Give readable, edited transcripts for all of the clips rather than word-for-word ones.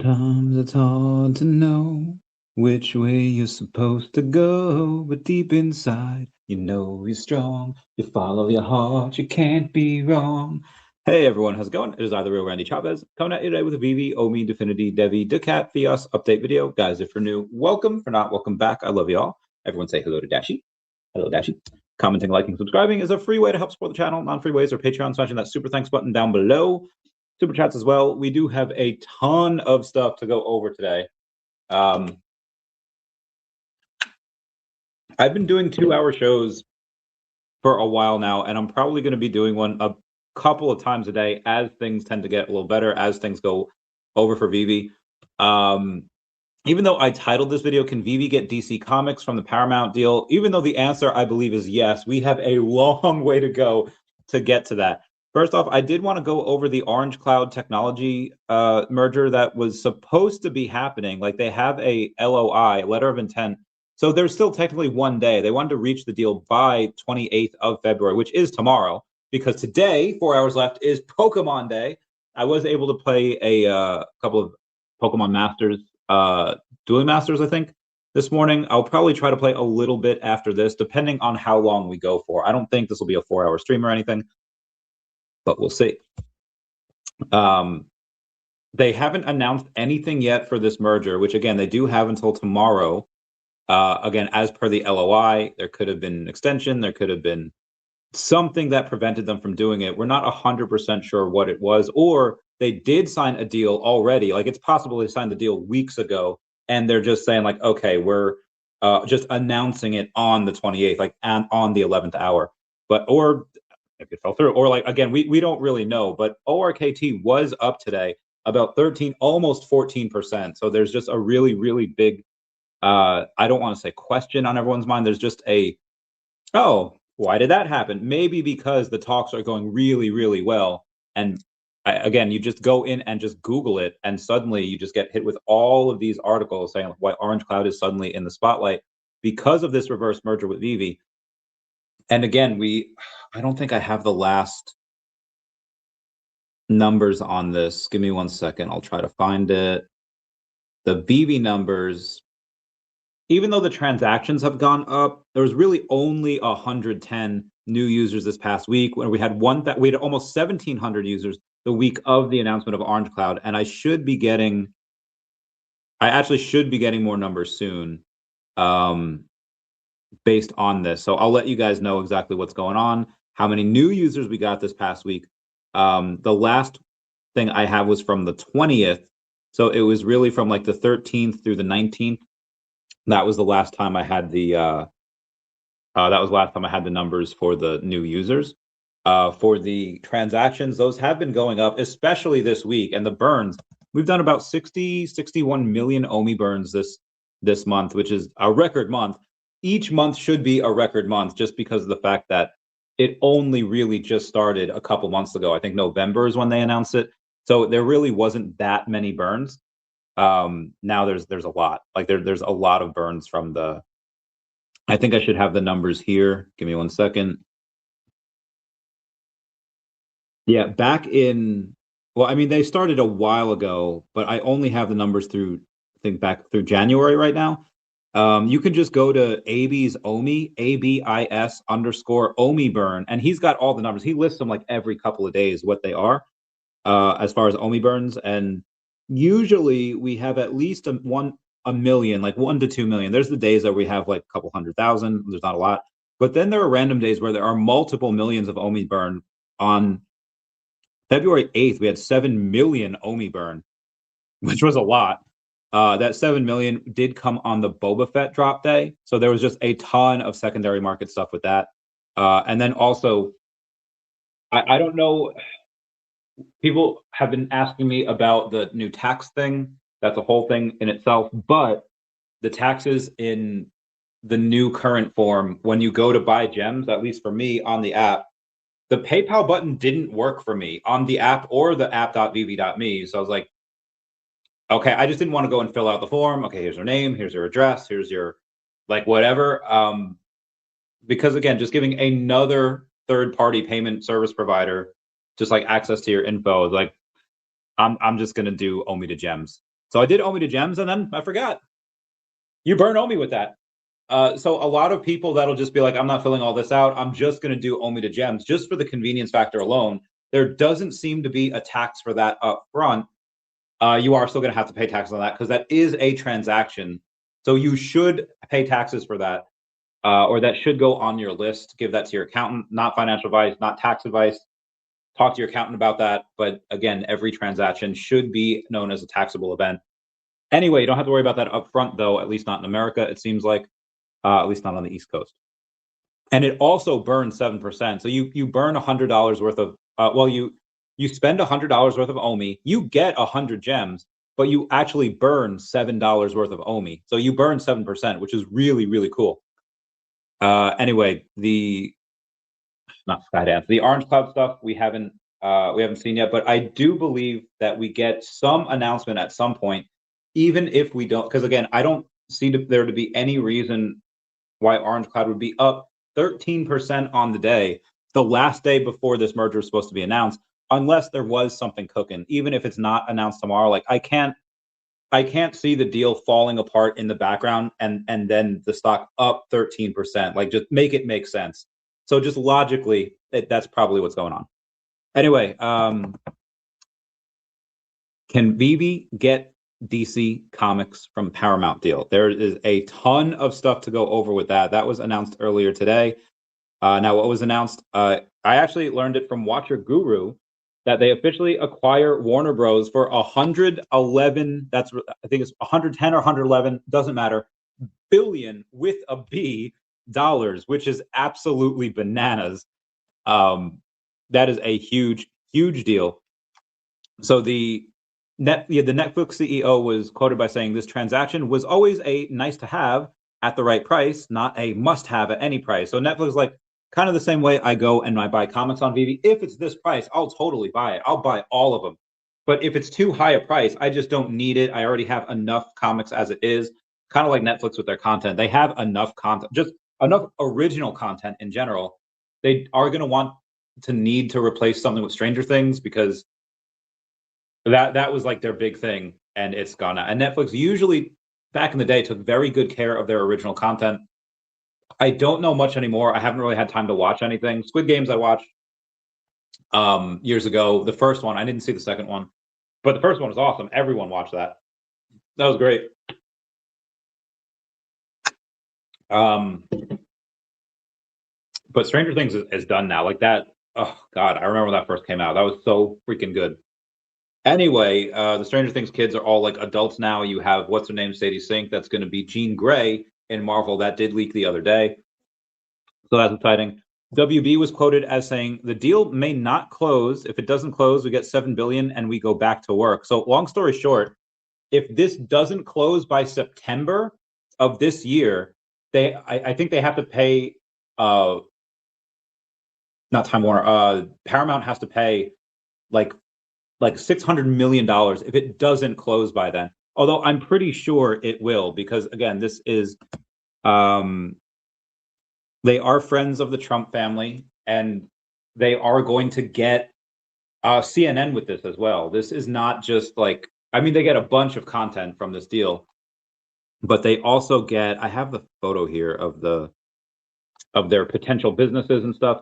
Sometimes it's hard to know which way you're supposed to go, but deep inside, you know you're strong. You follow your heart, you can't be wrong. Hey everyone, how's it going? It is I, the real Randy Chavez, coming at you today with a VeVe, OMI, DEFINITY, DEVVE, daCat, FIAS update video. Guys, if you're new, welcome. For not, welcome back. I love you all. Everyone say hello to Dashi. Hello, Dashi. Commenting, liking, subscribing is a free way to help support the channel. Non-free ways are Patreon, smashing that super thanks button down below. Super chats as well. We do have a ton of stuff to go over today. I've been doing 2-hour shows for a while now, and I'm probably going to be doing one a couple of times a day as things tend to get a little better, as things go over for VeVe. Even though I titled this video, "Can VeVe get DC Comics from the Paramount deal?" Even though the answer, I believe, is yes, we have a long way to go to get to that. First off, I did want to go over the Orange Cloud Technology merger that was supposed to be happening. Like, they have a LOI, letter of intent. So there's still technically 1 day. They wanted to reach the deal by 28th of February, which is tomorrow, because today, 4 hours left, is Pokemon Day. I was able to play a couple of Pokemon Masters, Dueling Masters, I think, this morning. I'll probably try to play a little bit after this, depending on how long we go for. I don't think this will be a 4-hour stream or anything, but we'll see. They haven't announced anything yet for this merger, which, again, they do have until tomorrow. Again, as per the LOI, there could have been an extension. There could have been something that prevented them from doing it. We're not 100% sure what it was, or they did sign a deal already. Like, it's possible they signed the deal weeks ago, and they're just saying, like, okay, we're just announcing it on the 28th, like, and on the 11th hour. But, or if it fell through, or, like, again, we don't really know. But ORKT was up today about 13, almost 14%. So there's just a really, really big, I don't want to say question on everyone's mind. There's just a, oh, why did that happen? Maybe because the talks are going really, really well. And again, you just go in and just Google it, and suddenly you just get hit with all of these articles saying why Orange Cloud is suddenly in the spotlight because of this reverse merger with VeVe. And again, I don't think I have the last numbers on this. Give me 1 second. I'll try to find it. The VeVe numbers, even though the transactions have gone up, there was really only 110 new users this past week. When we had almost 1,700 users the week of the announcement of Orange Cloud, and I actually should be getting more numbers soon, based on this. So I'll let you guys know exactly what's going on, how many new users we got this past week. The last thing I have was from the 20th, so it was really from like the 13th through the 19th. That was the last time I had the numbers for the new users. For the transactions, those have been going up, especially this week. And the burns, we've done about 61 million OMI burns this month, which is a record month. Each month should be a record month just because of the fact that it only really just started a couple months ago. I think November is when they announced it. So there really wasn't that many burns. Now there's a lot. Like, there's a lot of burns from the, I think I should have the numbers here. Give me 1 second. Yeah, back in, well, I mean, they started a while ago, but I only have the numbers through, I think, back through January right now. You can just go to AB's OMI, ABIS_OMI burn, and he's got all the numbers. He lists them like every couple of days, what they are, as far as OMI burns. And usually we have at least a million, like 1 to 2 million. There's the days that we have like a couple 100,000. There's not a lot, but then there are random days where there are multiple millions of OMI burn. On February 8th, we had 7 million OMI burn, which was a lot. That 7 million did come on the Boba Fett drop day, so there was just a ton of secondary market stuff with that. And then also, I don't know. People have been asking me about the new tax thing. That's a whole thing in itself. But the taxes in the new current form, when you go to buy gems, at least for me on the app, the PayPal button didn't work for me on the app or the app.vv.me. So I was like, okay, I just didn't want to go and fill out the form. Okay, here's your name, here's your address, here's your, like, whatever. Because again, just giving another third-party payment service provider just like access to your info, like, I'm just gonna do OMI to gems. So I did OMI to gems, and then I forgot. You burn OMI with that. So a lot of people that'll just be like, I'm not filling all this out. I'm just going to do OMI to gems just for the convenience factor alone. There doesn't seem to be a tax for that up front. You are still going to have to pay taxes on that because that is a transaction. So you should pay taxes for that, or that should go on your list. Give that to your accountant, not financial advice, not tax advice. Talk to your accountant about that. But again, every transaction should be known as a taxable event. Anyway, you don't have to worry about that up front, though, at least not in America, it seems like, at least not on the East Coast. And it also burns 7%. So you burn $100 worth of, you spend $100 worth of OMI, you get 100 gems, but you actually burn $7 worth of OMI. So you burn 7%, which is really, really cool. Anyway, not Kaidence, the Orange Cloud stuff we haven't seen yet, but I do believe that we get some announcement at some point, even if we don't, because again, I don't see there to be any reason why Orange Cloud would be up 13% on the day, the last day before this merger was supposed to be announced, unless there was something cooking. Even if it's not announced tomorrow, like I can't see the deal falling apart in the background and then the stock up 13%. Like, just make it make sense. So just logically, that's probably what's going on. Anyway, can VeVe get DC Comics from Paramount deal? There is a ton of stuff to go over with that. That was announced earlier today. Now, what was announced? I actually learned it from Watcher Guru that they officially acquire Warner Bros. For 111. I think it's 110 or 111. Doesn't matter. Billion with a B dollars, which is absolutely bananas. That is a huge, huge deal. So the Netflix CEO was quoted by saying this transaction was always a nice to have at the right price, not a must have at any price. So Netflix is like kind of the same way I go and I buy comics on VeVe. If it's this price, I'll totally buy it. I'll buy all of them. But if it's too high a price, I just don't need it. I already have enough comics as it is. Kind of like Netflix with their content. They have enough content, just enough original content in general. They are going to need to replace something with Stranger Things because that was like their big thing, and it's gone out. And Netflix usually back in the day took very good care of their original content. I don't know much anymore. I haven't really had time to watch anything. Squid Games I watched years ago. The first one, I didn't see the second one, but the first one was awesome. Everyone watched that. That was great. But Stranger Things is done now. Like that. Oh God, I remember when that first came out. That was so freaking good. Anyway, the Stranger Things kids are all like adults now. You have what's her name, Sadie Sink. That's going to be Jean Grey in Marvel. That did leak the other day, so that's exciting. WB was quoted as saying the deal may not close. If it doesn't close, we get $7 billion and we go back to work. So long story short, if this doesn't close by September of this year, I think they have to pay. Not Time Warner. Paramount has to pay like $600 million if it doesn't close by then. Although I'm pretty sure it will, because again, this is they are friends of the Trump family, and they are going to get CNN with this as well. This is not just like, I mean, they get a bunch of content from this deal, but they also get, I have the photo here of their potential businesses and stuff.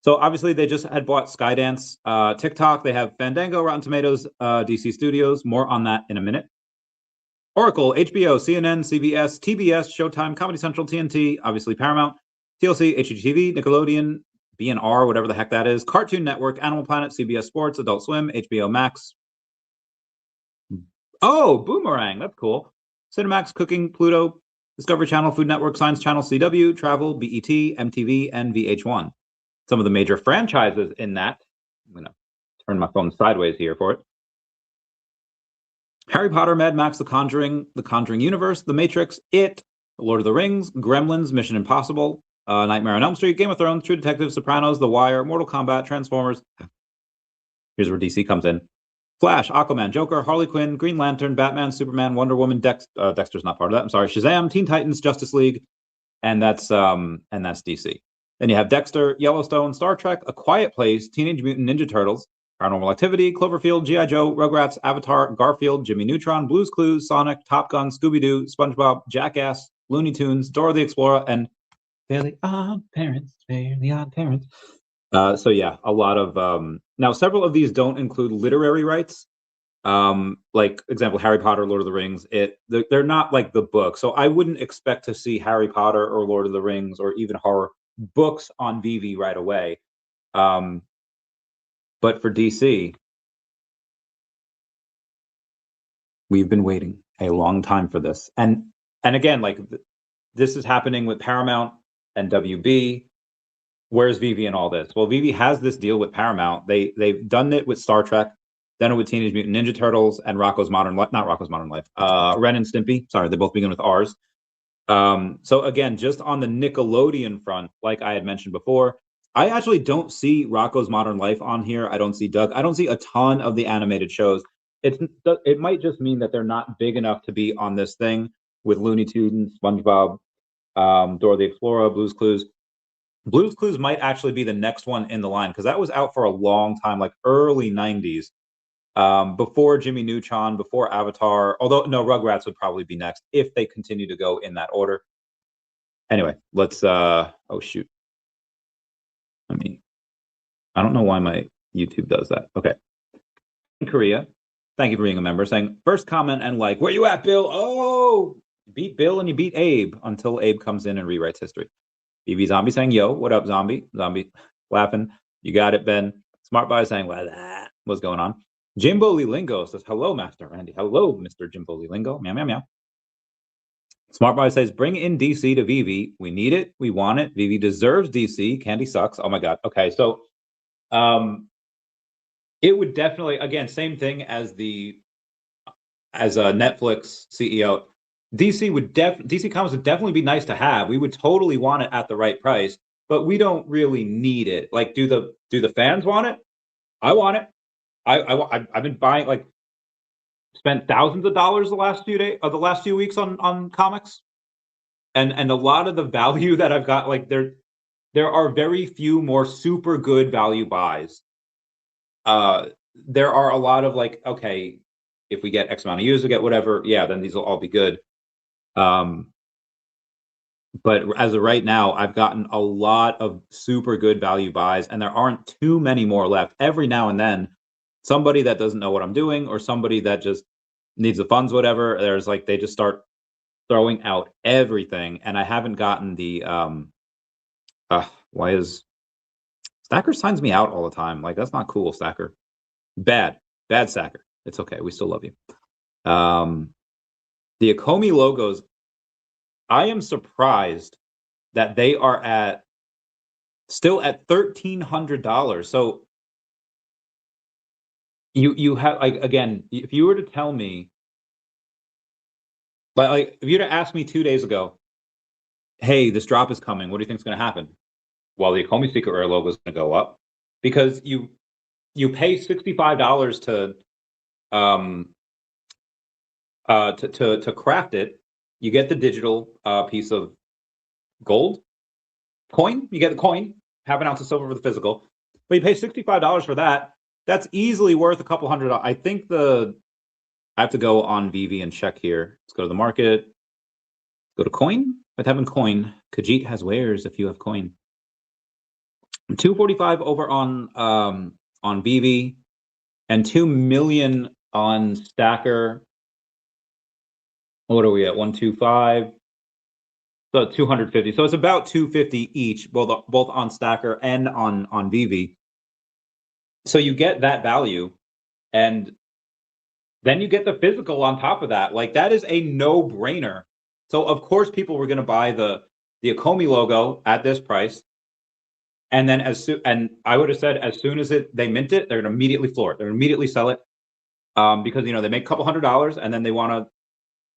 So obviously they just had bought Skydance, TikTok. They have Fandango, Rotten Tomatoes, DC Studios. More on that in a minute. Oracle, HBO, CNN, CBS, TBS, Showtime, Comedy Central, TNT, obviously Paramount, TLC, HGTV, Nickelodeon, BNR, whatever the heck that is, Cartoon Network, Animal Planet, CBS Sports, Adult Swim, HBO Max. Oh, Boomerang, that's cool. Cinemax, Cooking, Pluto, Discovery Channel, Food Network, Science Channel, CW, Travel, BET, MTV, and VH1. Some of the major franchises in that. I'm going to turn my phone sideways here for it. Harry Potter, Mad Max, The Conjuring Universe, The Matrix, It, Lord of the Rings, Gremlins, Mission Impossible, Nightmare on Elm Street, Game of Thrones, True Detective, Sopranos, The Wire, Mortal Kombat, Transformers. Here's where DC comes in. Flash, Aquaman, Joker, Harley Quinn, Green Lantern, Batman, Superman, Wonder Woman, Dexter's not part of that. I'm sorry. Shazam, Teen Titans, Justice League, and that's DC. Then you have Dexter, Yellowstone, Star Trek, A Quiet Place, Teenage Mutant Ninja Turtles, Paranormal Activity, Cloverfield, G.I. Joe, Rugrats, Avatar, Garfield, Jimmy Neutron, Blue's Clues, Sonic, Top Gun, Scooby-Doo, SpongeBob, Jackass, Looney Tunes, Dora the Explorer, and Fairly Odd Parents, Fairly Odd Parents. So yeah, a lot of now several of these don't include literary rights. Like example, Harry Potter, Lord of the Rings. They're not like the book, so I wouldn't expect to see Harry Potter or Lord of the Rings or even horror books on VeVe right away. But for DC, we've been waiting a long time for this, and again, like this is happening with Paramount and WB. Where's VeVe in all this? Well, VeVe has this deal with Paramount. They've done it with Star Trek, done it with Teenage Mutant Ninja Turtles and Rocko's Modern Life, not Rocko's Modern Life, Ren and Stimpy. Sorry, they both begin with R's. So again, just on the Nickelodeon front, like I had mentioned before, I actually don't see Rocko's Modern Life on here. I don't see Doug. I don't see a ton of the animated shows. It might just mean that they're not big enough to be on this thing with Looney Tunes, SpongeBob, Dora the Explorer, Blue's Clues. Blue's Clues might actually be the next one in the line because that was out for a long time, like early 90s, before Jimmy Neutron, before Avatar. Although, no, Rugrats would probably be next if they continue to go in that order. Anyway, let's, oh, shoot. I don't know why my YouTube does that. Okay. In Korea, thank you for being a member, saying, first comment and like, where you at, Bill? Oh, you beat Bill and you beat Abe until Abe comes in and rewrites history. BB Zombie saying, yo, what up, Zombie? Zombie laughing. You got it, Ben. Smart Boy saying, what's going on? Jimbo Lingo says, hello, Master Randy. Hello, Mr. Jimbo Lingo. Meow, meow, meow. Smart Boy says, bring in DC to VeVe. We need it. We want it. VeVe deserves DC. Candy sucks. Oh, my God. Okay, so it would definitely, again, same thing as a Netflix CEO. DC Comics would definitely be nice to have. We would totally want it at the right price, but we don't really need it. Like, do the fans want it? I want it. I've been buying, like, spent thousands of dollars the last few weeks on comics, and a lot of the value that I've got, like, there are very few more super good value buys. There are a lot of, like, okay, if we get X amount of users, we get whatever, yeah, then these will all be good. But as of right now, I've gotten a lot of super good value buys, and there aren't too many more left. Every now and then, somebody that doesn't know what I'm doing, or somebody that just needs the funds, whatever, there's like, they just start throwing out everything. And I haven't gotten the, why is Stacker signs me out all the time? Like, that's not cool, Stacker. Bad Stacker. It's okay. We still love you. The Akomi logos, I am surprised that they are still at $1,300. So you have, like, again, if you were to tell me, like if you were to ask me 2 days ago, hey, this drop is coming, what do you think is going to happen? Well, the Akomi Secret Rare logo is going to go up because you pay $65 to craft it. You get the digital piece of gold coin. You get the coin, half an ounce of silver for the physical, but you pay $65 for that. That's easily worth a couple $100. I think I have to go on VeVe and check here. Let's go to the market. Go to coin. With having coin, Khajiit has wares if you have coin. 245 over on VeVe, and 2 million on Stacker. What are we at? 125. So 250. So it's about 250 each, both on Stacker and on VeVe. So you get that value, and then you get the physical on top of that. Like, that is a no-brainer. So of course people were going to buy the Akomi logo at this price, and then and I would have said as soon as they mint it, they're going to immediately floor it. They're going to immediately sell it, because they make a couple $100 and then they want to.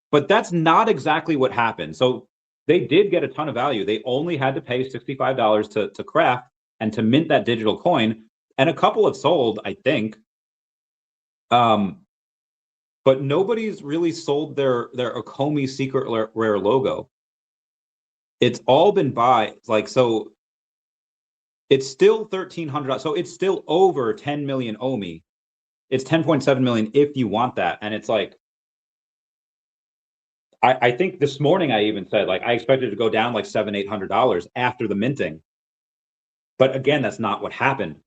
But that's not exactly what happened. So they did get a ton of value. They only had to pay $65 to craft and to mint that digital coin, and a couple have sold, I think. But nobody's really sold their Akomi Secret Rare logo. It's all been so It's still $1,300. So it's still over 10 million OMI. It's 10.7 million if you want that. And it's like, I think this morning I even said, like, I expected to go down like $700-800 after the minting. But again, that's not what happened.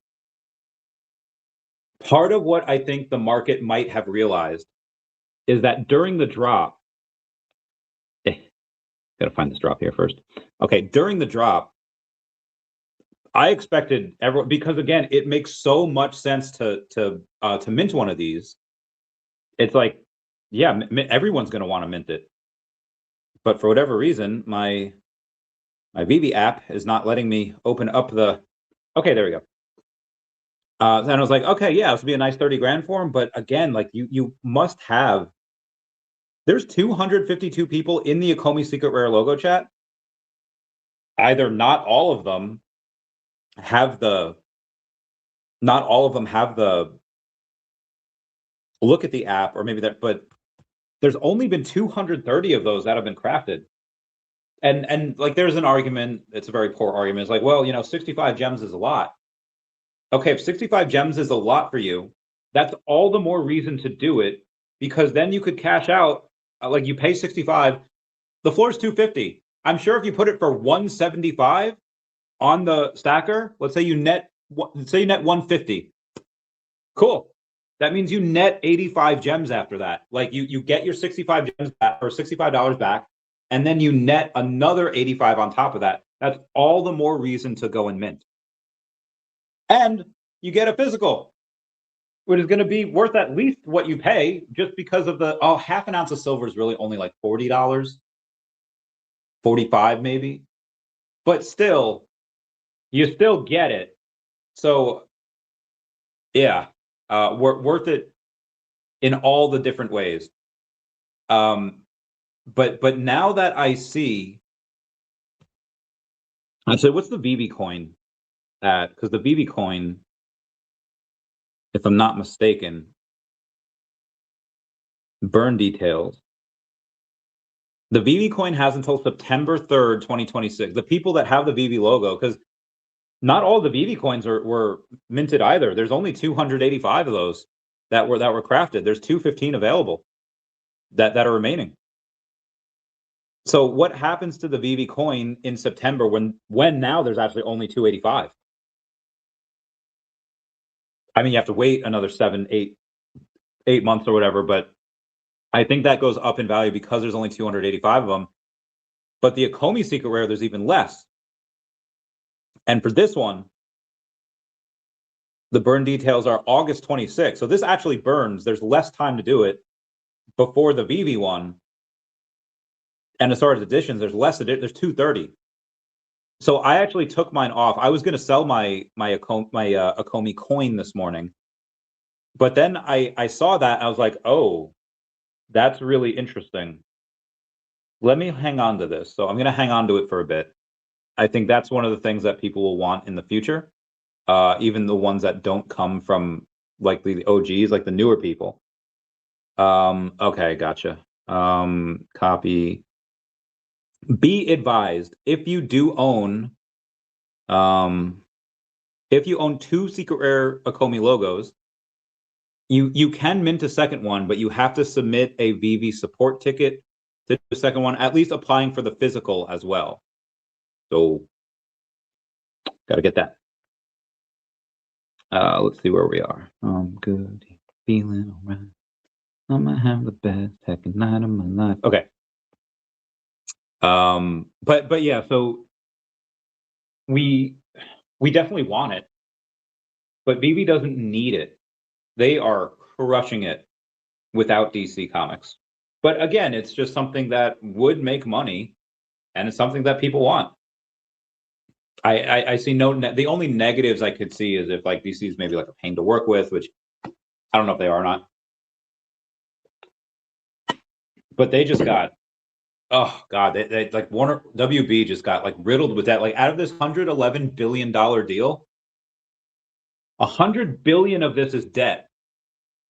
Part of what I think the market might have realized is that during the drop, gotta find this drop here first. Okay, during the drop, I expected everyone, because again, it makes so much sense to mint one of these. It's like, yeah, everyone's gonna want to mint it. But for whatever reason, my VeVe app is not letting me open up the. Okay, there we go. And I was like, okay, yeah, this would be a nice 30 grand for him. But again, like you must have. There's 252 people in the Akomi Secret Rare logo chat. Either not all of them have the. Not all of them have the. Look at the app, or maybe that, but there's only been 230 of those that have been crafted. And like there's an argument, it's a very poor argument. It's like, well, 65 gems is a lot. Okay, if 65 gems is a lot for you, that's all the more reason to do it, because then you could cash out, like you pay 65, the floor is 250. I'm sure if you put it for 175 on the stacker, let's say you net 150. Cool. That means you net 85 gems after that. Like you get your 65 gems back, or $65 back, and then you net another 85 on top of that. That's all the more reason to go and mint. And you get a physical, which is going to be worth at least what you pay, just because of the half an ounce of silver is really only like $40, 45 maybe. But still, you still get it. So yeah, worth it in all the different ways. But now that I see, I said, what's the VeVe coin at? Because the VeVe coin, if I'm not mistaken, burn details. The VeVe coin has until September 3rd, 2026. The people that have the VeVe logo, because not all the VeVe coins were minted either. There's only 285 of those that were crafted. There's 215 available that are remaining. So what happens to the VeVe coin in September when now there's actually only 285? I mean, you have to wait another 8 months or whatever, but I think that goes up in value because there's only 285 of them. But the Akomi Secret Rare, there's even less. And for this one, the burn details are August 26th. So this actually burns. There's less time to do it before the VeVe one. And as far as editions, there's less. There's 230. So I actually took mine off. I was going to sell my Akomi coin this morning, but then I saw that and I was like, oh, that's really interesting. Let me hang on to this. So I'm going to hang on to it for a bit. I think that's one of the things that people will want in the future, even the ones that don't come from like the OGs, like the newer people. Okay, gotcha. Copy. Be advised, if you do own, if you own 2 Secret Rare Akomi logos, you can mint a second one, but you have to submit a VeVe support ticket to the second one, at least applying for the physical as well. So, gotta get that. Let's see where we are. Good, feeling all right. I'm gonna have the best second night of my life. Okay. But yeah, so we definitely want it, but VeVe doesn't need it. They are crushing it without DC Comics. But again, it's just something that would make money, and it's something that people want. I see the only negatives I could see is if like DC is maybe like a pain to work with, which I don't know if they are or not. But they just got, oh God, they like Warner WB just got like riddled with that. Like out of this $111 billion deal, 100 billion of this is debt.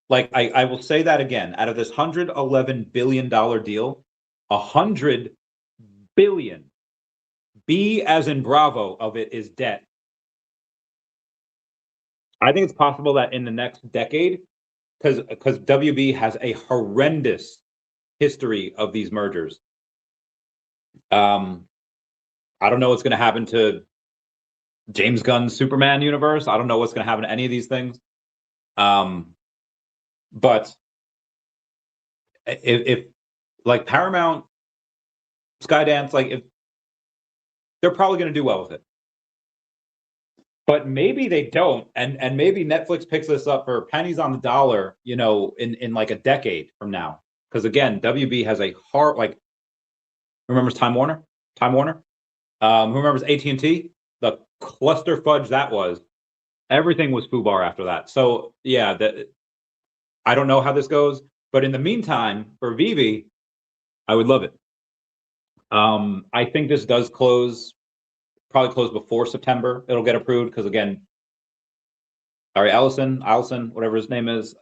Like I will say that again. Out of this $111 billion deal, 100 billion, B as in Bravo, of it is debt. I think it's possible that in the next decade, because WB has a horrendous history of these mergers. I don't know what's going to happen to James Gunn's Superman universe. I don't know what's going to happen to any of these things. But if like Paramount, Skydance, like if they're probably going to do well with it. But maybe they don't, and maybe Netflix picks this up for pennies on the dollar, you know, in like a decade from now. Because again, WB has a hard, like, remembers Time Warner? Time Warner? Who remembers AT&T? The cluster fudge that was. Everything was FUBAR after that. So yeah, I don't know how this goes, but in the meantime, for VeVe, I would love it. I think this does probably close before September. It'll get approved because again, sorry, Allison, whatever his name is.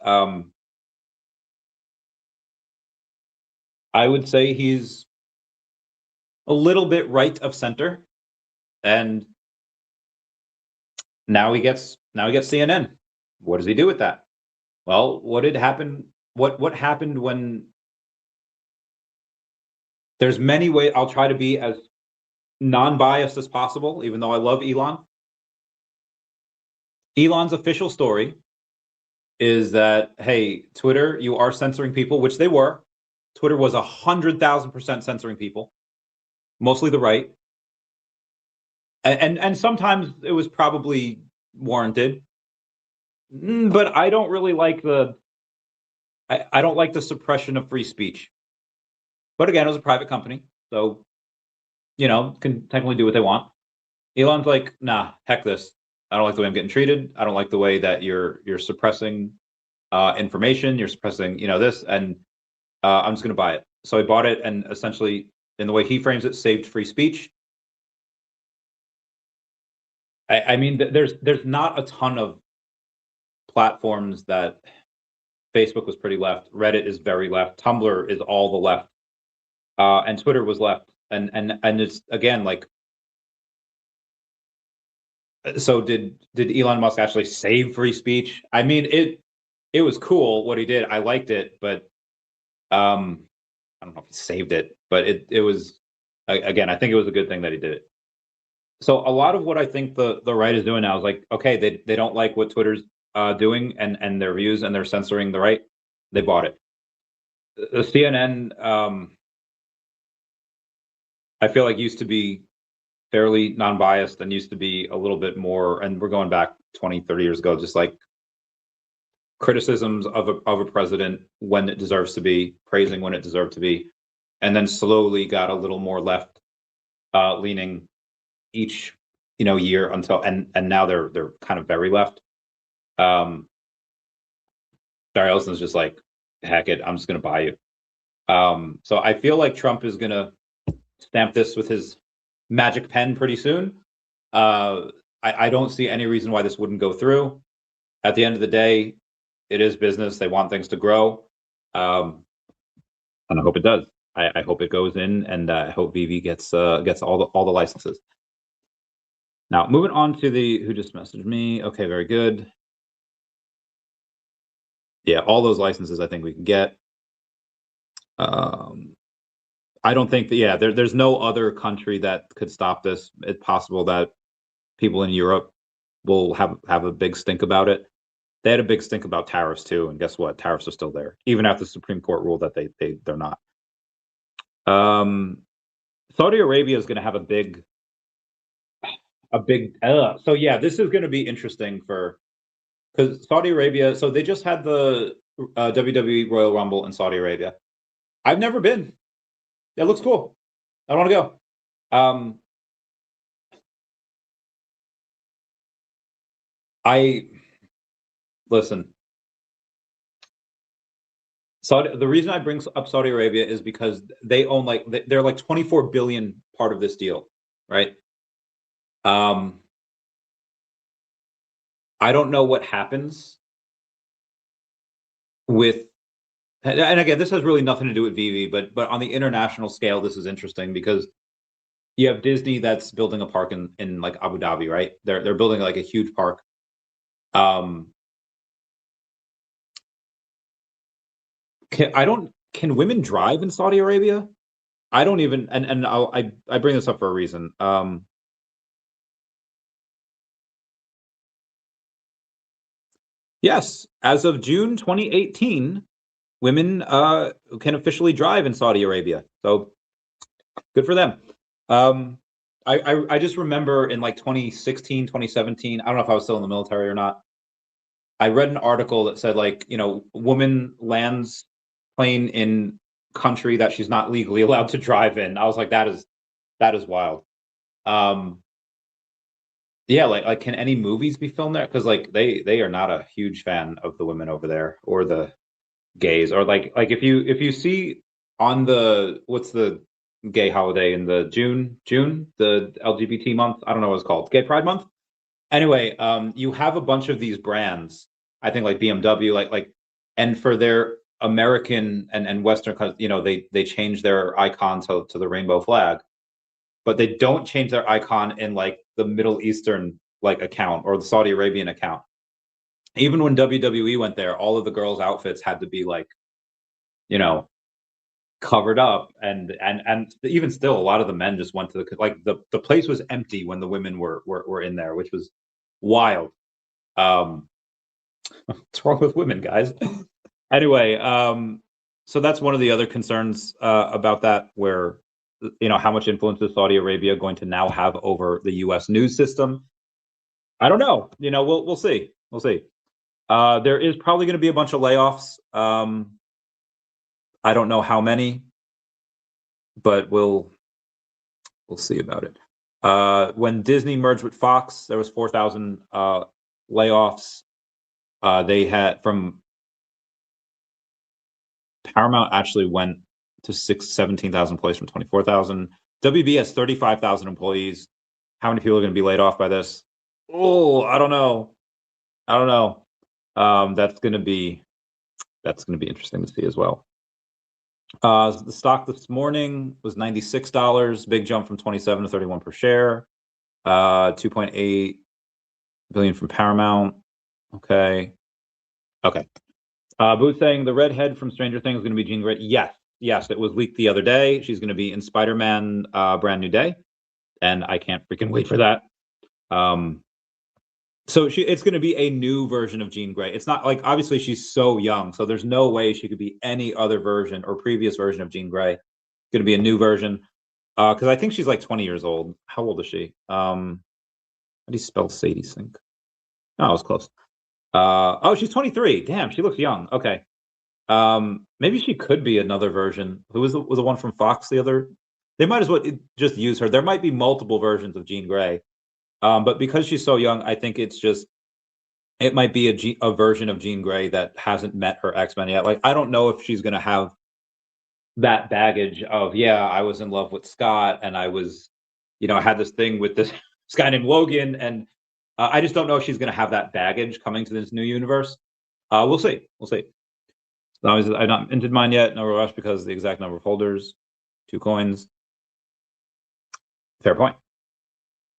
I would say he's a little bit right of center, and now he gets CNN. What does he do with that? Well, what did happen? What happened when? There's many ways. I'll try to be as non-biased as possible, even though I love Elon. Elon's official story is that, hey, Twitter, you are censoring people, which they were. Twitter was 100,000% censoring people, mostly the right. And sometimes it was probably warranted. But I don't really like I don't like the suppression of free speech. But again, it was a private company, so you know, can technically do what they want. Elon's like, nah, heck this. I don't like the way I'm getting treated. I don't like the way that you're suppressing information. You're suppressing, you know, this, and I'm just going to buy it. So he bought it, and essentially, in the way he frames it, saved free speech. I mean, there's not a ton of platforms that Facebook was pretty left. Reddit is very left. Tumblr is all the left, and Twitter was left. And it's again like, so did Elon Musk actually save free speech? I mean, it was cool what he did. I liked it, but I don't know if he saved it, but it was, again, I think it was a good thing that he did it. So a lot of what I think the right is doing now is like, okay, they don't like what Twitter's doing and their views, and they're censoring the right. They bought it. The CNN, I feel like used to be fairly non-biased and used to be a little bit more, and we're going back 20, 30 years ago, just like criticisms of a president when it deserves to be, praising when it deserved to be, and then slowly got a little more left leaning each, you know, year until, and now they're kind of very left. Barry Ellison's just like, heck it, I'm just gonna buy you. So I feel like Trump is gonna stamp this with his magic pen pretty soon. I don't see any reason why this wouldn't go through. At the end of the day, it is business. They want things to grow, and I hope it does. I hope it goes in, and I hope VeVe gets all the licenses. Now, moving on to the who just messaged me. Okay, very good. Yeah, all those licenses I think we can get. I don't think that, yeah, there's no other country that could stop this. It's possible that people in Europe will have a big stink about it. They had a big stink about tariffs too, and guess what? Tariffs are still there, even after the Supreme Court ruled that they're not. Saudi Arabia is going to have a big. So yeah, this is going to be interesting because Saudi Arabia. So they just had the WWE Royal Rumble in Saudi Arabia. I've never been. It looks cool. I want to go. Listen. The reason I bring up Saudi Arabia is because they own they're like 24 billion part of this deal, right? I don't know what happens with, and again, this has really nothing to do with VeVe, but on the international scale, this is interesting because you have Disney that's building a park in like Abu Dhabi, right? They're building like a huge park. Um, can women drive in Saudi Arabia? I don't even, and I bring this up for a reason. Yes, as of June 2018, women can officially drive in Saudi Arabia. So good for them. I just remember in like 2016, 2017, I don't know if I was still in the military or not. I read an article that said like, woman lands plane in country that she's not legally allowed to drive in. I was like, that is wild. Um, yeah, like can any movies be filmed there? Because like they are not a huge fan of the women over there or the gays or like if you see on the what's the gay holiday in the June the LGBT month, I don't know what it's called, Gay Pride Month. Anyway, you have a bunch of these brands, I think like BMW, like and for their American and Western, they change their icon to the rainbow flag, but they don't change their icon in like the Middle Eastern like account or the Saudi Arabian account. Even when WWE went there, all of the girls' outfits had to be like, you know, covered up, and even still, a lot of the men just went to the place was empty when the women were in there, which was wild. Um, what's wrong with women, guys? Anyway, so that's one of the other concerns about that, where how much influence is Saudi Arabia going to now have over the U.S. news system? I don't know. We'll see. We'll see. There is probably going to be a bunch of layoffs. I don't know how many, but we'll see about it. When Disney merged with Fox, there was 4,000 layoffs. They had from Paramount actually went to 17,000 employees from 24,000. WB has 35,000 employees. How many people are going to be laid off by this? Oh, I don't know. I don't know. That's going to be interesting to see as well. The stock this morning was $96, big jump from 27 to 31 per share. 2.8 billion from Paramount. Okay. Booth saying the redhead from Stranger Things is going to be Jean Grey. Yes, it was leaked the other day. She's going to be in Spider-Man Brand New Day, and I can't freaking wait for that. So it's going to be a new version of Jean Grey. It's not like, obviously she's so young, so there's no way she could be any other version or previous version of Jean Grey. It's going to be a new version, because I think she's like 20 years old. How old is she? How do you spell Sadie Sink? Oh, I was close. Oh, she's 23. Damn, she looks young. Okay. Maybe she could be another version. Who was the one from Fox the other? They might as well just use her. There might be multiple versions of Jean Grey. But because she's so young, I think it might be a version of Jean Grey that hasn't met her X-Men yet. Like, I don't know if she's gonna have that baggage of, yeah, I was in love with Scott, and I was, I had this thing with this guy named Logan, and I just don't know if she's gonna have that baggage coming to this new universe. We'll see. We'll see. Obviously, I've not minted mine yet. No rush because the exact number of holders, 2 coins. Fair point.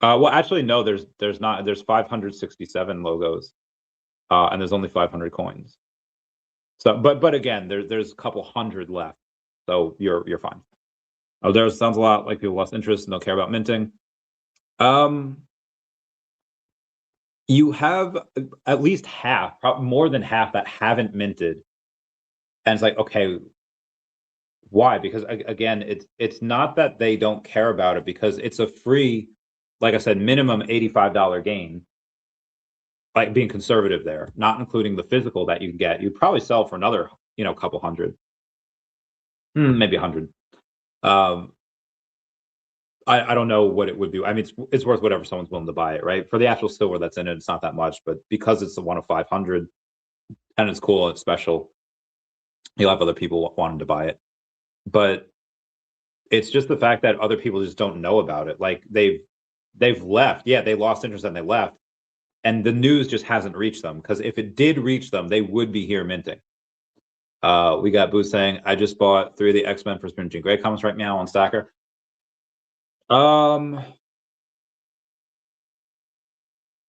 Well, actually, no. There's not. There's 567 logos, and there's only 500 coins. So, but again, there's a couple hundred left, so you're fine. Oh, there sounds a lot like people lost interest and don't care about minting. You have at least half, more than half, that haven't minted, and it's like, okay, why? Because again, it's not that they don't care about it, because it's a free, like I said, minimum $85 gain. Like, being conservative there, not including the physical that you get, you'd probably sell for another, couple hundred, maybe 100. I don't know what it would be. I mean, it's worth whatever someone's willing to buy it, right? For the actual silver that's in it, it's not that much, but because it's the one of 500 and it's cool and it's special, you'll have other people wanting to buy it. But it's just the fact that other people just don't know about it. Like, they've left. Yeah, they lost interest and they left, and the news just hasn't reached them, because if it did reach them, they would be here minting. We got Boo saying, I just bought 3 of the X-Men for Spin Jean Grey comments right now on Stacker. Give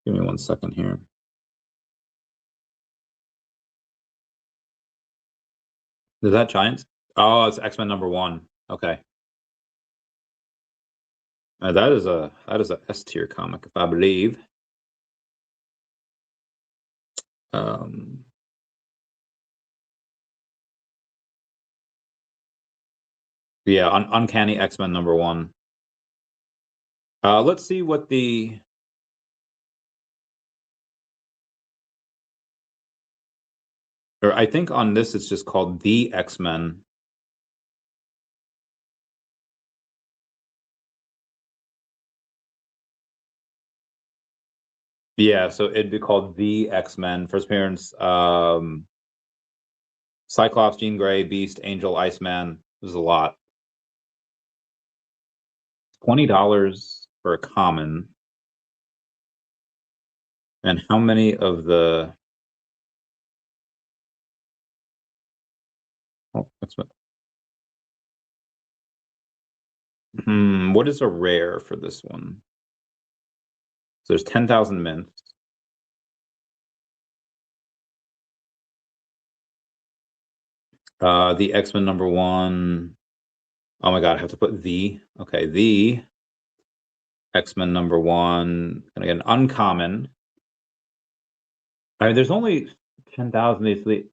me 1 second here. Is that Giants? Oh, it's X-Men #1. Okay. That is a S tier comic, if I believe. Yeah, Uncanny X-Men #1. Let's see what the or I think on this it's just called The X-Men. Yeah, so it'd be called The X-Men. First appearance, Cyclops, Jean Grey, Beast, Angel, Iceman. There's a lot. $20 for a common. And how many of the what is a rare for this one? So there's 10,000 mints. The X-Men #1. Oh my god, I have to put the. Okay, the X-Men #1. Gonna get an uncommon. I mean, there's only 10,000.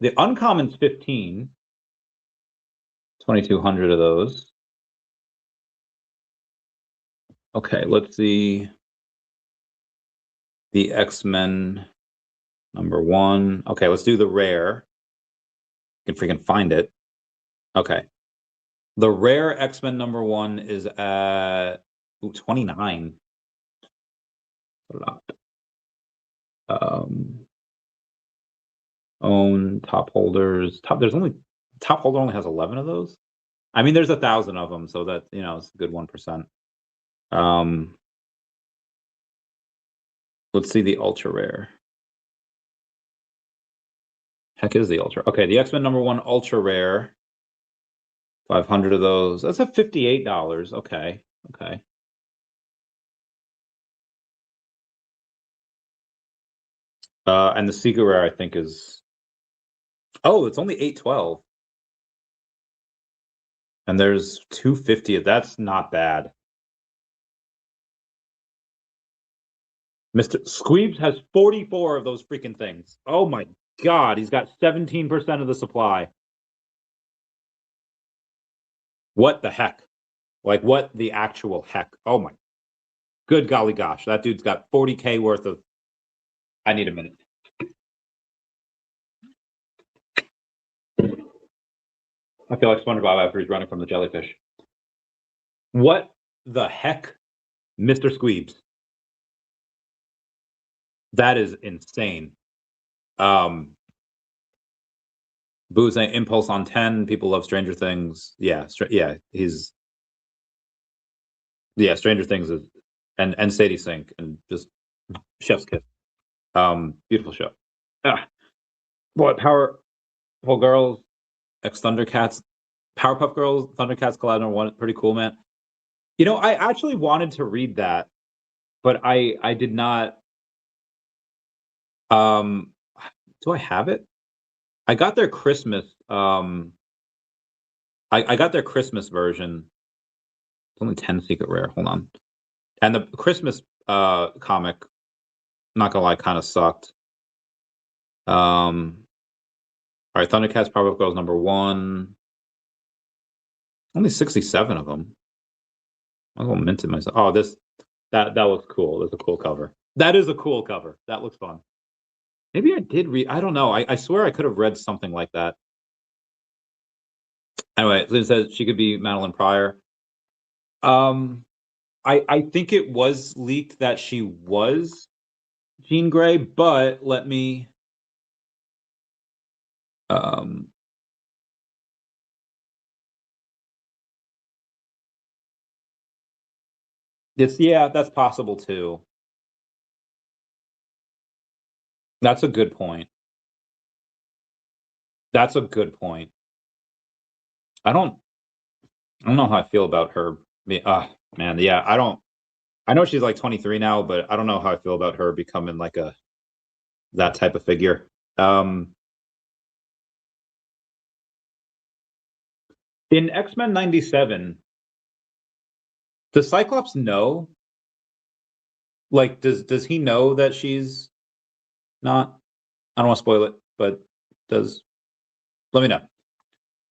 The uncommon's 15. 2,200 of those. Okay, let's see. The X-Men #1. Okay, let's do the rare. You can freaking find it. Okay. The rare X-Men #1 is at 29. A lot. Own top holders. There's only top holder only has 11 of those. I mean, there's 1,000 of them, so that it's a good 1%. Let's see the ultra rare. Heck is the ultra? Okay, the X-Men #1 ultra rare. 500 of those. That's at $58. Okay. Okay. And the secret rare, I think, is it's only 812. And there's 250. That's not bad. Mr. Squeebs has 44 of those freaking things. Oh my god, he's got 17% of the supply. What the heck? Like, what the actual heck? Oh my good golly gosh, that dude's got 40K worth of. I need a minute. I feel like SpongeBob after he's running from the jellyfish. What the heck, Mr. Squeebs? That is insane. Boo's saying Impulse on 10. People love Stranger Things. Yeah, he's. Yeah, Stranger Things is, and Sadie Sink, and just chef's kiss. Beautiful show. Boy, Powerpuff Girls, X Thundercats, Powerpuff Girls, Thundercats collab #1, pretty cool, man. I actually wanted to read that, but I did not. Do I have it? I got their Christmas. I got their Christmas version. It's only 10 secret rare. Hold on. And the Christmas comic, not gonna lie, kind of sucked. All right, Thundercats, Powerpuff Girls #1. Only 67 of them. I'm gonna mint it myself. Oh, that looks cool. That's a cool cover. That is a cool cover. That looks fun. Maybe I did read. I don't know. I swear I could have read something like that. Anyway, Lynn says she could be Madeline Pryor. I think it was leaked that she was Jean Grey, but let me. That's possible too. That's a good point. That's a good point. I don't know how I feel about her. Man, yeah, I know she's like 23 now, but I don't know how I feel about her becoming like that type of figure. In X-Men 97, does Cyclops know? Like, does he know that she's not? I don't want to spoil it, but does let me know.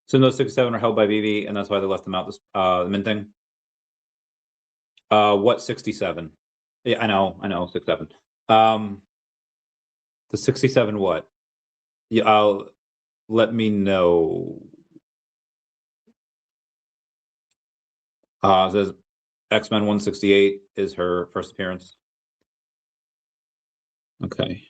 So those 67 are held by VeVe, and that's why they left them out this minting. What 67? Yeah, I know, 67. The 67 what? Yeah, let me know. It says X-Men 168 is her first appearance. Okay.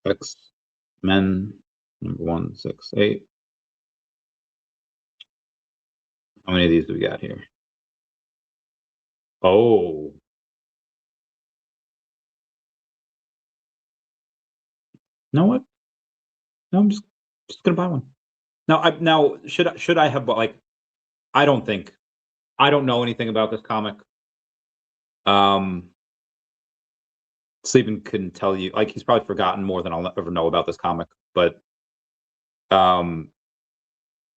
X-Men number 168. How many of these do we got here? Oh. You know what? No, I'm just gonna buy one. Now should I have bought, like, I don't know anything about this comic. Sleeping can tell you, like, he's probably forgotten more than I'll ever know about this comic, but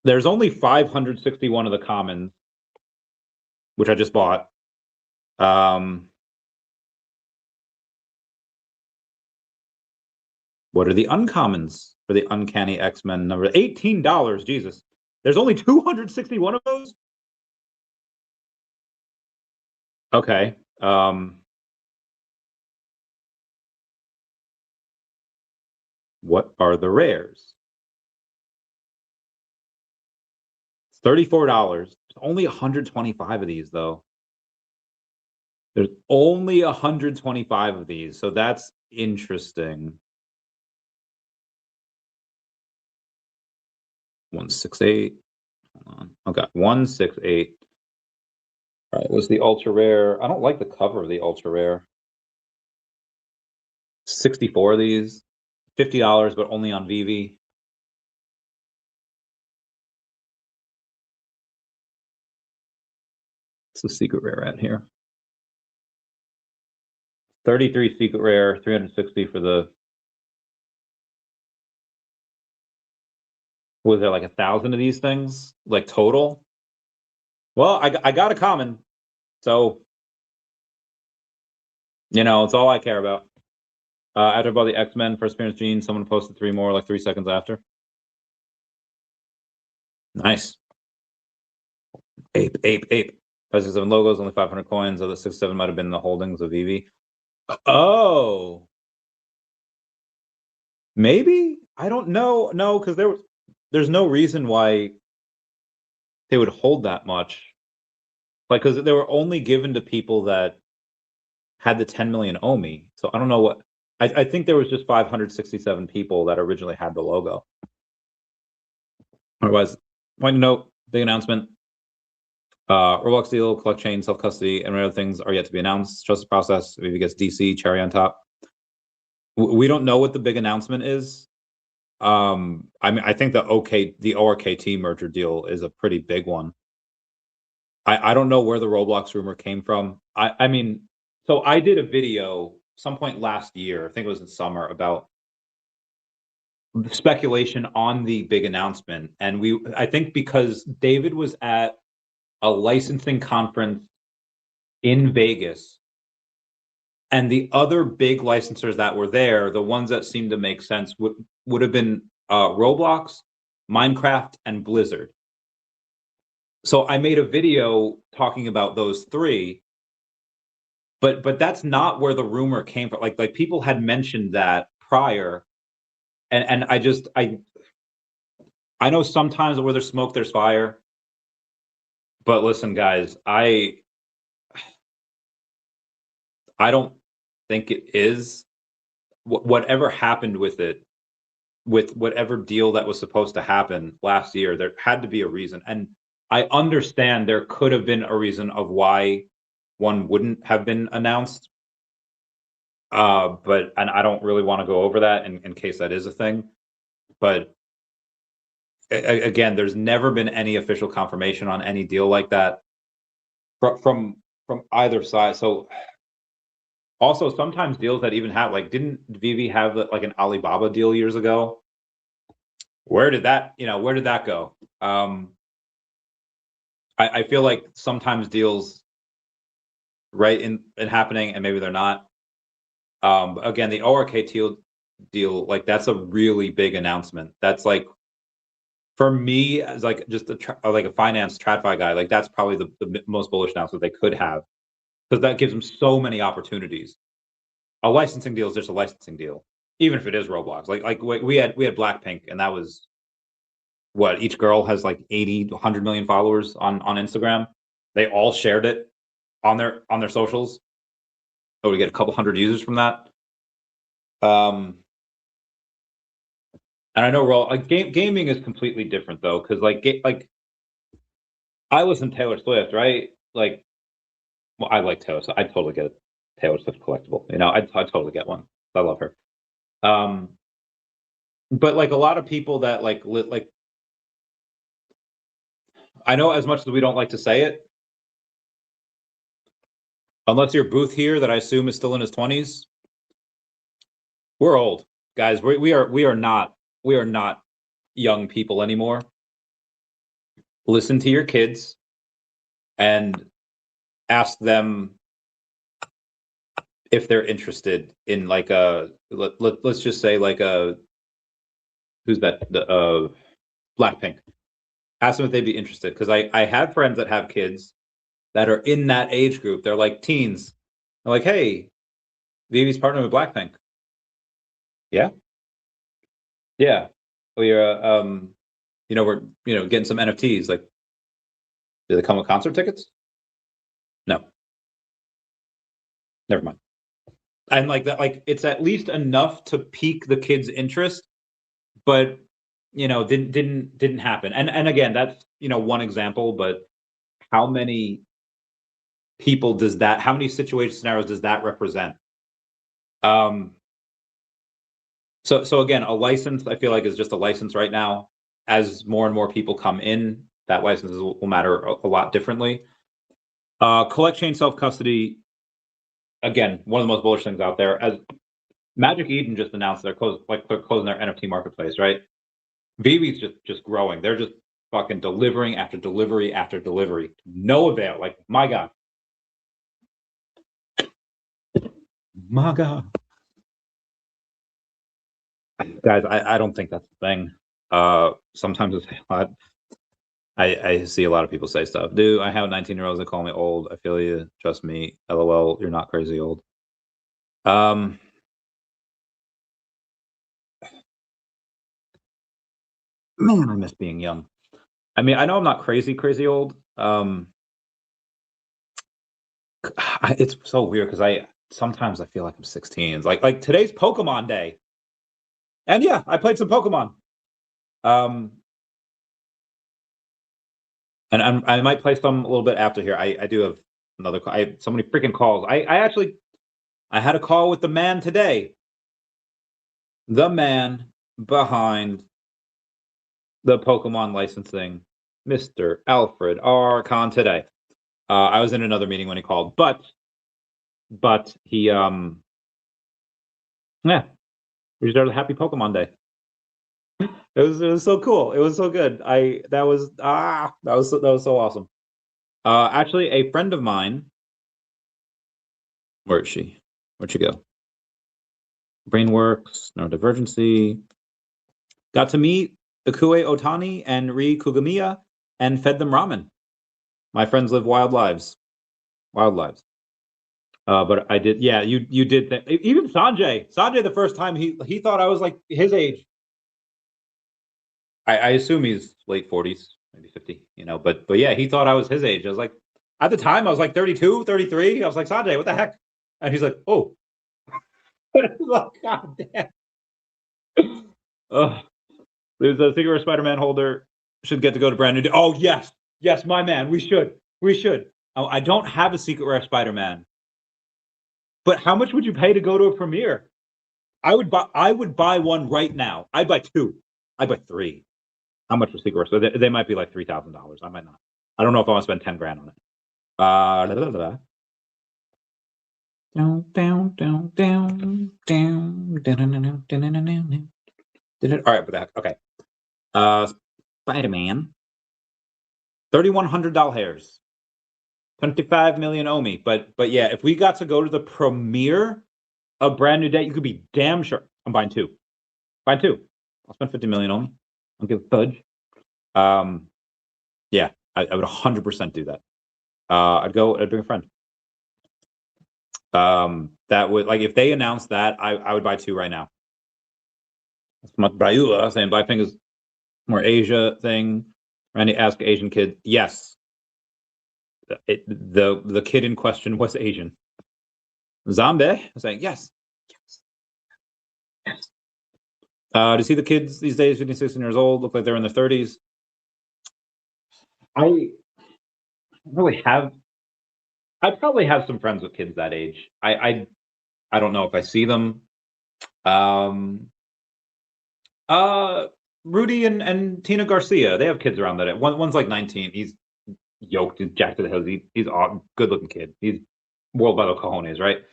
there's only 561 of the commons, which I just bought. What are the uncommons for the Uncanny X-Men number? $18, Jesus. There's only 261 of those? Okay. What are the rares? It's $34. There's only 125 of these, though. There's only 125 of these, so that's interesting. 168. Hold on. Okay, 168. All right, was the ultra rare? I don't like the cover of the ultra rare. 64 of these, $50, but only on VeVe. It's the secret rare at here. 33 secret rare, 360 for the. Was there like 1,000 of these things, like, total? Well, I got a common, so it's all I care about. After about the X-Men first appearance gene, someone posted 3 more like 3 seconds after. Nice. Ape. 567 logos, only 500 coins. Other 67 might have been the holdings of VeVe. Oh, maybe, I don't know. No, because there's no reason why they would hold that much. Like, because they were only given to people that had the 10 million OMI. So I don't know what. I think there was just 567 people that originally had the logo. Otherwise, point to note, big announcement. Roblox deal, collect chain, self-custody, and other things are yet to be announced. Trust the process. Maybe gets DC, cherry on top. We don't know what the big announcement is. I mean, I think the ORKT merger deal is a pretty big one. I don't know where the Roblox rumor came from. I mean, so I did a video some point last year, I think it was in summer, about speculation on the big announcement. And I think because David was at a licensing conference in Vegas, and the other big licensors that were there, the ones that seemed to make sense, would have been Roblox, Minecraft, and Blizzard. So I made a video talking about those 3, but that's not where the rumor came from. Like people had mentioned that prior, and I know sometimes where there's smoke, there's fire. But listen, guys, I don't think it is. Whatever happened with it, with whatever deal that was supposed to happen last year, there had to be a reason. And I understand there could have been a reason of why one wouldn't have been announced. And I don't really want to go over that in case that is a thing. But again, there's never been any official confirmation on any deal like that from either side. So also, sometimes deals that even have, like, didn't VeVe have like an Alibaba deal years ago? where did that go? I feel like sometimes deals right in happening and maybe they're not. Again, the ORK deal, like that's a really big announcement. That's like, for me, as like just like a finance TradFi guy, like that's probably the most bullish announcement they could have, because that gives them so many opportunities. A licensing deal is just a licensing deal, even if it is Roblox. Like we had Blackpink, and that was what, each girl has like 80 to 100 million followers on Instagram. They all shared it on their socials. So we get a couple hundred users from that. And I know we're all like gaming is completely different though, because like I listen to Taylor Swift, right? Like, well, I like Taylor, so I totally get a Taylor Swift collectible. You know, I totally get one. I love her. But like a lot of people that like I know, as much as we don't like to say it, unless you're Booth here, that I assume is still in his 20s, we're old, guys. We are not young people anymore. Listen to your kids and ask them if they're interested in like a let's just say like a, who's that, the Blackpink. Ask them if they'd be interested, because I have friends that have kids that are in that age group. They're like teens. They're like, hey, VeVe's partnering with Blackpink. Yeah, yeah. We're we're getting some NFTs. Like, do they come with concert tickets? No, never mind. And like that, like it's at least enough to pique the kids' interest, but didn't happen. And again, that's one example, but how many people does that? How many situation scenarios does that represent? So again, a license, I feel like, is just a license right now. As more and more people come in, that licenses will matter a lot differently. Collect chain self-custody, again, one of the most bullish things out there. As Magic Eden just announced they're closing their NFT marketplace, right? VeVe's just growing. They're just fucking delivering after delivery after delivery. No avail. Like, my God. My God. Guys, I don't think that's the thing. Sometimes it's I see a lot of people say stuff. Dude, I have 19-year-olds that call me old. I feel you. Trust me. LOL, you're not crazy old. Man, I miss being young. I mean, I know I'm not crazy old. It's so weird because sometimes I feel like I'm 16. It's like today's Pokemon Day. And yeah, I played some Pokemon. And I might play some a little bit after here. I do have another call. I have so many freaking calls. I had a call with the man today. The man behind the Pokemon licensing, Mr. Alfred R. Khan, today. I was in another meeting when he called, but he yeah, we started a happy Pokemon Day. It was so cool. It was so good. That was so awesome. Actually, a friend of mine. Where is she? Where'd she go? Brainworks, neurodivergency. Got to meet Ikue Otani and Ri Kugamiya and fed them ramen. My friends live wild lives. Wild lives. But I did, yeah, you did that. Even Sanjay, the first time he thought I was like his age. I assume he's late 40s, maybe 50, but yeah, he thought I was his age. I was like, at the time I was like 32, 33. I was like, Sanjay, what the heck? And he's like, oh. Like, God damn. There's a Secret Rare Spider-Man holder. Should get to go to brand new. Oh, yes, my man. We should. Oh, I don't have a Secret Rare Spider-Man, but how much would you pay to go to a premiere? I would buy one right now. I'd buy two. I'd buy three. How much for Secret Rare? So they might be like $3,000. I might not. I don't know if I want to spend 10 grand on it. All right, but that, okay. Spider-Man. 3,100 doll hairs. 25 million OMI. But yeah, if we got to go to the premiere of Brand New Day, you could be damn sure. I'm buying two. Buying two. I'll spend 50 million OMI. I'll give fudge. Yeah, I would 100% do that. I'd bring a friend. That would, like, if they announced that, I would buy two right now. That's much Brayula saying Blackpink is more Asia thing. Randy asked Asian kid. Yes. The kid in question was Asian. Zombie saying yes. Yes. Do you see the kids these days, 15, 16 years old, look like they're in their 30s? I probably have some friends with kids that age. I don't know if I see them. Rudy and Tina Garcia, they have kids around that age. One's like 19. He's yoked, he's jacked to the hills. He's a good looking kid. He's world by the cojones, right?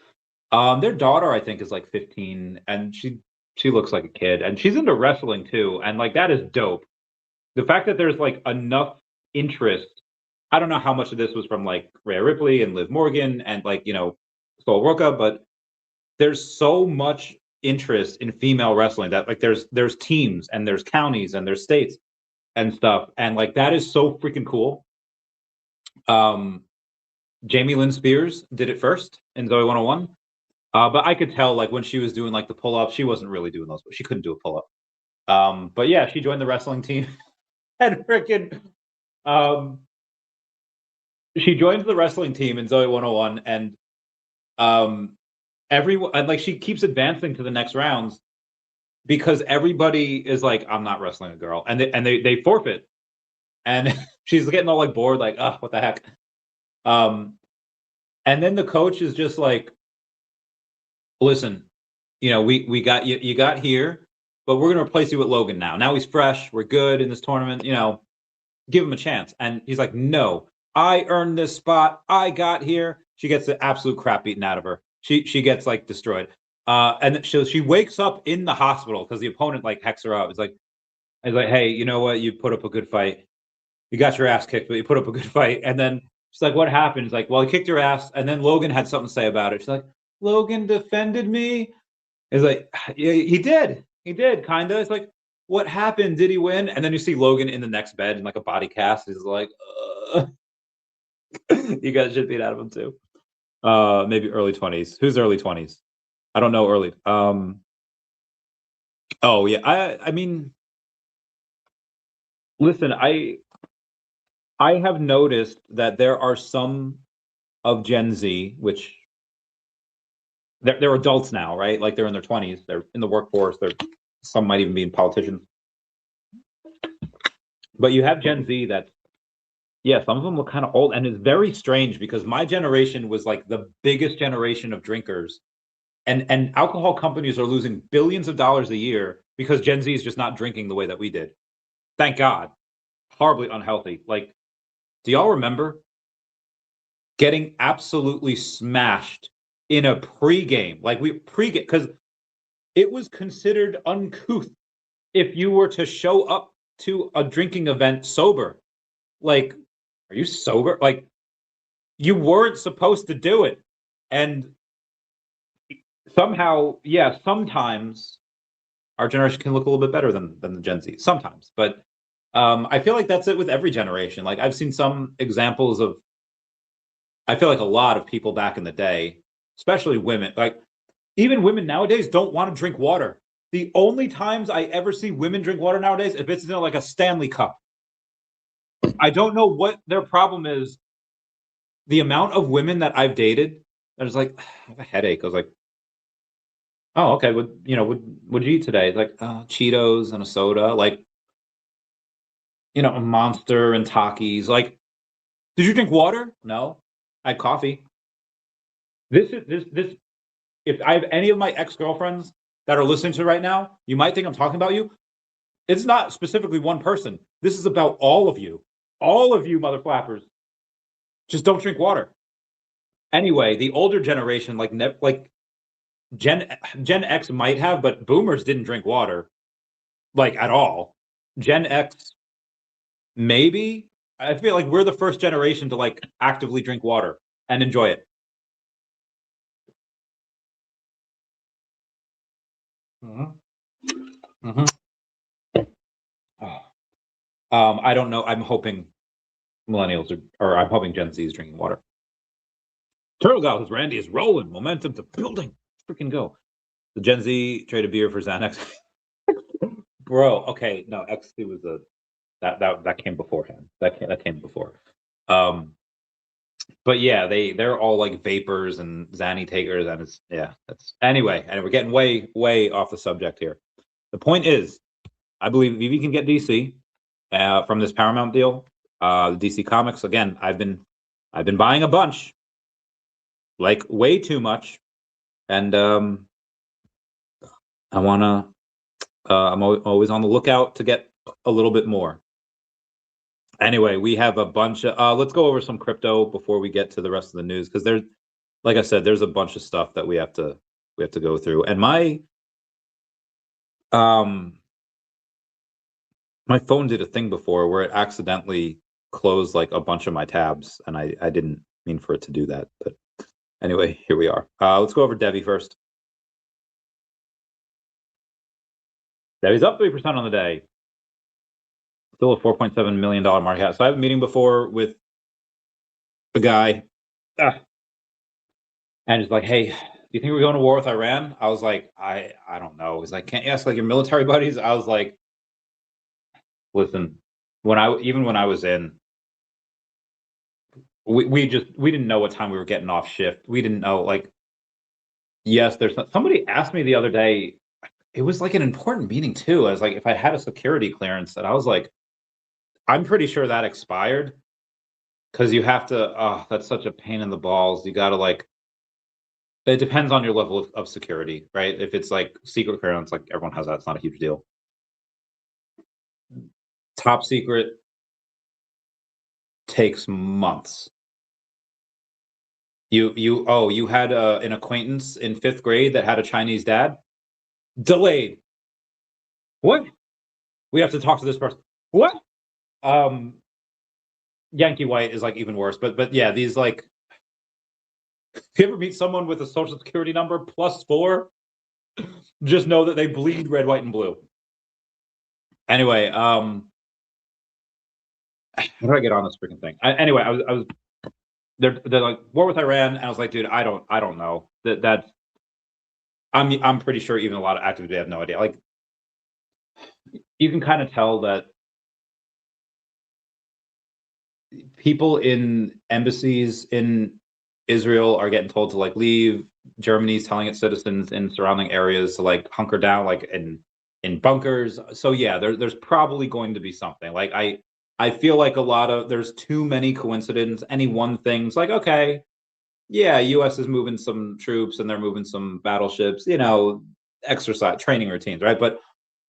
Their daughter, I think, is like 15, and she looks like a kid, and she's into wrestling too, and like that is dope. The fact that there's like enough interest. I don't know how much of this was from like Rhea Ripley and Liv Morgan and like, you know, Sol Roca, but there's so much interest in female wrestling that like there's teams and there's counties and there's states and stuff, and like that is so freaking cool. Jamie Lynn Spears did it first in Zoe 101. But I could tell, like, when she was doing like the pull-ups, she wasn't really doing those, but she couldn't do a pull-up. But yeah, she joined the wrestling team and freaking she joins the wrestling team in Zoe 101, and everyone, and like she keeps advancing to the next rounds because everybody is like, I'm not wrestling a girl, and they forfeit, and she's getting all like bored, like, oh, what the heck. And then the coach is just like, listen, you know, we got you got here, but we're gonna replace you with Logan now. Now he's fresh, we're good in this tournament, you know, give him a chance. And he's like, no, I earned this spot, I got here. She gets the absolute crap beaten out of her. She gets like destroyed. And she wakes up in the hospital because the opponent like hacks her up. It's like, hey, you know what? You put up a good fight. You got your ass kicked, but you put up a good fight. And then she's like, what happened? It's like, well, he kicked your ass. And then Logan had something to say about it. She's like, Logan defended me. It's like, yeah, he did, kind of. It's like, what happened? Did he win? And then you see Logan in the next bed in like a body cast. He's like, you guys should beat out of him too. Maybe early 20s. Who's early 20s? I don't know early. Oh yeah, I mean, listen, I have noticed that there are some of Gen Z, which they're adults now, right? Like they're in their 20s, they're in the workforce, some might even be politicians. But you have Gen Z that, yeah, some of them look kind of old, and it's very strange because my generation was like the biggest generation of drinkers, and alcohol companies are losing billions of dollars a year because Gen Z is just not drinking the way that we did. Thank God. Horribly unhealthy. Like, do y'all remember getting absolutely smashed in a pregame? Like pregame, because it was considered uncouth if you were to show up to a drinking event sober. Like, are you sober? Like, you weren't supposed to do it. And somehow, yeah, sometimes our generation can look a little bit better than the Gen Z. Sometimes. But I feel like that's it with every generation. Like, I've seen some examples of, I feel like a lot of people back in the day, especially women, like even women nowadays don't want to drink water. The only times I ever see women drink water nowadays, if it's in like a Stanley cup. I don't know what their problem is. The amount of women that I've dated that is like, I have a headache. I was like, oh, okay. What'd you eat today? It's like Cheetos and a soda, like, you know, a Monster and Takis. Like, did you drink water? No, I had coffee. This. If I have any of my ex-girlfriends that are listening to right now, you might think I'm talking about you. It's not specifically one person. This is about all of you. All of you mother flappers. Just don't drink water. Anyway, the older generation, like Gen X might have, but boomers didn't drink water, like, at all. Gen X, maybe. I feel like we're the first generation to like actively drink water and enjoy it. I don't know. I'm hoping millennials or I'm hoping Gen Z is drinking water. Turtle Goblins, Randy is rolling. Momentum to building. Freaking go. The Gen Z traded beer for Xanax. Bro, okay, no, XC was that came beforehand. That came before. But yeah, they're all like vapors and Zanny takers, and it's that's anyway, and we're getting way off the subject here. The point is, I believe VeVe can get DC from this Paramount deal. The DC Comics, again, I've been buying a bunch, like way too much, and I'm always on the lookout to get a little bit more. Anyway, we have a bunch of let's go over some crypto before we get to the rest of the news, because there's, like I said, there's a bunch of stuff that we have to go through. And my phone did a thing before where it accidentally closed like a bunch of my tabs, and I didn't mean for it to do that. But anyway, here we are. Let's go over DEVVE first. DEVVE's up 3% on the day. Still a $4.7 million market cap. So I have a meeting before with the guy, and he's like, "Hey, do you think we're going to war with Iran?" I was like, I don't know. He's like, "Can't you ask like your military buddies?" I was like, "Listen, when I was in, we didn't know what time we were getting off shift. We didn't know, like, yes, there's somebody asked me the other day. It was like an important meeting too. I was like, if I had a security clearance, and I was like, I'm pretty sure that expired, because you have to. Oh, that's such a pain in the balls. You got to like. It depends on your level of security, right? If it's like secret clearance, like everyone has that, it's not a huge deal. Top secret takes months. You had an acquaintance in 5th grade that had a Chinese dad? Delayed. What? We have to talk to this person. What? Yankee White is like even worse, but yeah, these like, if you ever meet someone with a social security number +4, just know that they bleed red, white, and blue. Anyway, how do I get on this freaking thing? Anyway, I was they're like war with Iran, and I was like, dude, I don't know. That's I'm pretty sure even a lot of activists have no idea. Like, you can kind of tell that people in embassies in Israel are getting told to like leave. Germany's telling its citizens in surrounding areas to like hunker down, like in bunkers. So yeah, there's probably going to be something. Like I feel like there's too many coincidences. Any one thing's like, okay, yeah, US is moving some troops and they're moving some battleships, exercise training routines, right? But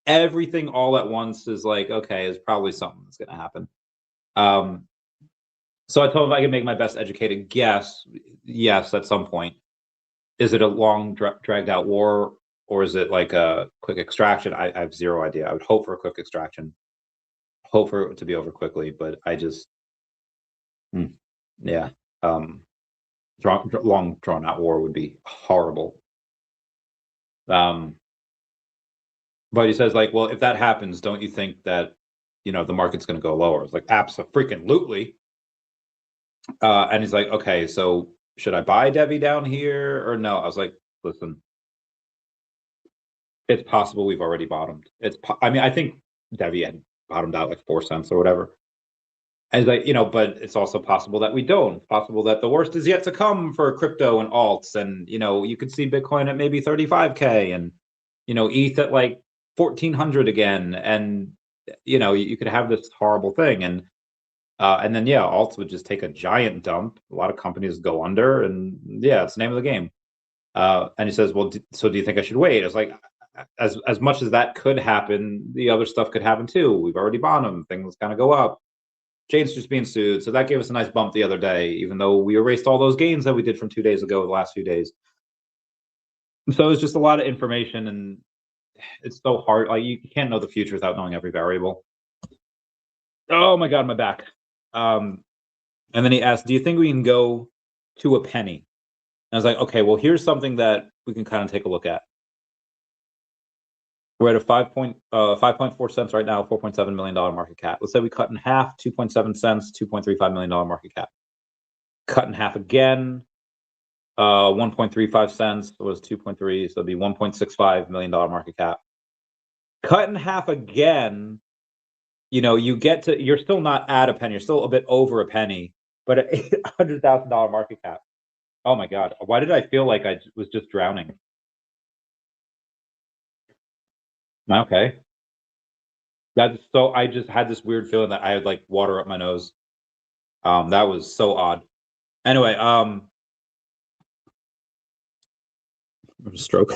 everything all at once is like, okay, is probably something that's gonna happen. So I told him if I could make my best educated guess, yes, at some point. Is it a long, dragged out war, or is it like a quick extraction? I have zero idea. I would hope for a quick extraction, hope for it to be over quickly, but I just, yeah. Long drawn out war would be horrible. But he says, like, well, if that happens, don't you think that, the market's going to go lower? It's like, absolutely. And he's like, okay, so should I buy DEVVE down here or no? I was like, listen, it's possible we've already bottomed. I think DEVVE had bottomed out like 4 cents or whatever. And like, but it's also possible that we don't. It's possible that the worst is yet to come for crypto and alts. And, you could see Bitcoin at maybe 35K and, ETH at like 1,400 again. And, you could have this horrible thing. And then, yeah, alts would just take a giant dump. A lot of companies go under, and yeah, it's the name of the game. And he says, well, so do you think I should wait? It's like, as much as that could happen, the other stuff could happen too. We've already bottomed. Things kind of go up. Jane's just being sued. So that gave us a nice bump the other day, even though we erased all those gains that we did from 2 days ago, the last few days. So it's just a lot of information, and it's so hard. Like, you can't know the future without knowing every variable. Oh my God, my back. And then he asked, do you think we can go to a penny? And I was like, okay, well, here's something that we can kind of take a look at. We're at a 5.4 cents right now, $4.7 million market cap. Let's say we cut in half, 2.7 cents, $2.35 million market cap. Cut in half again, 1.35 cents was 2.3, so it'd be $1.65 million market cap. Cut in half again, you know, you're still not at a penny, you're still a bit over a penny, but at $800,000 market cap. Oh my God, why did I feel like I was just drowning? Okay. I just had this weird feeling that I had like water up my nose. That was so odd. Anyway, stroke.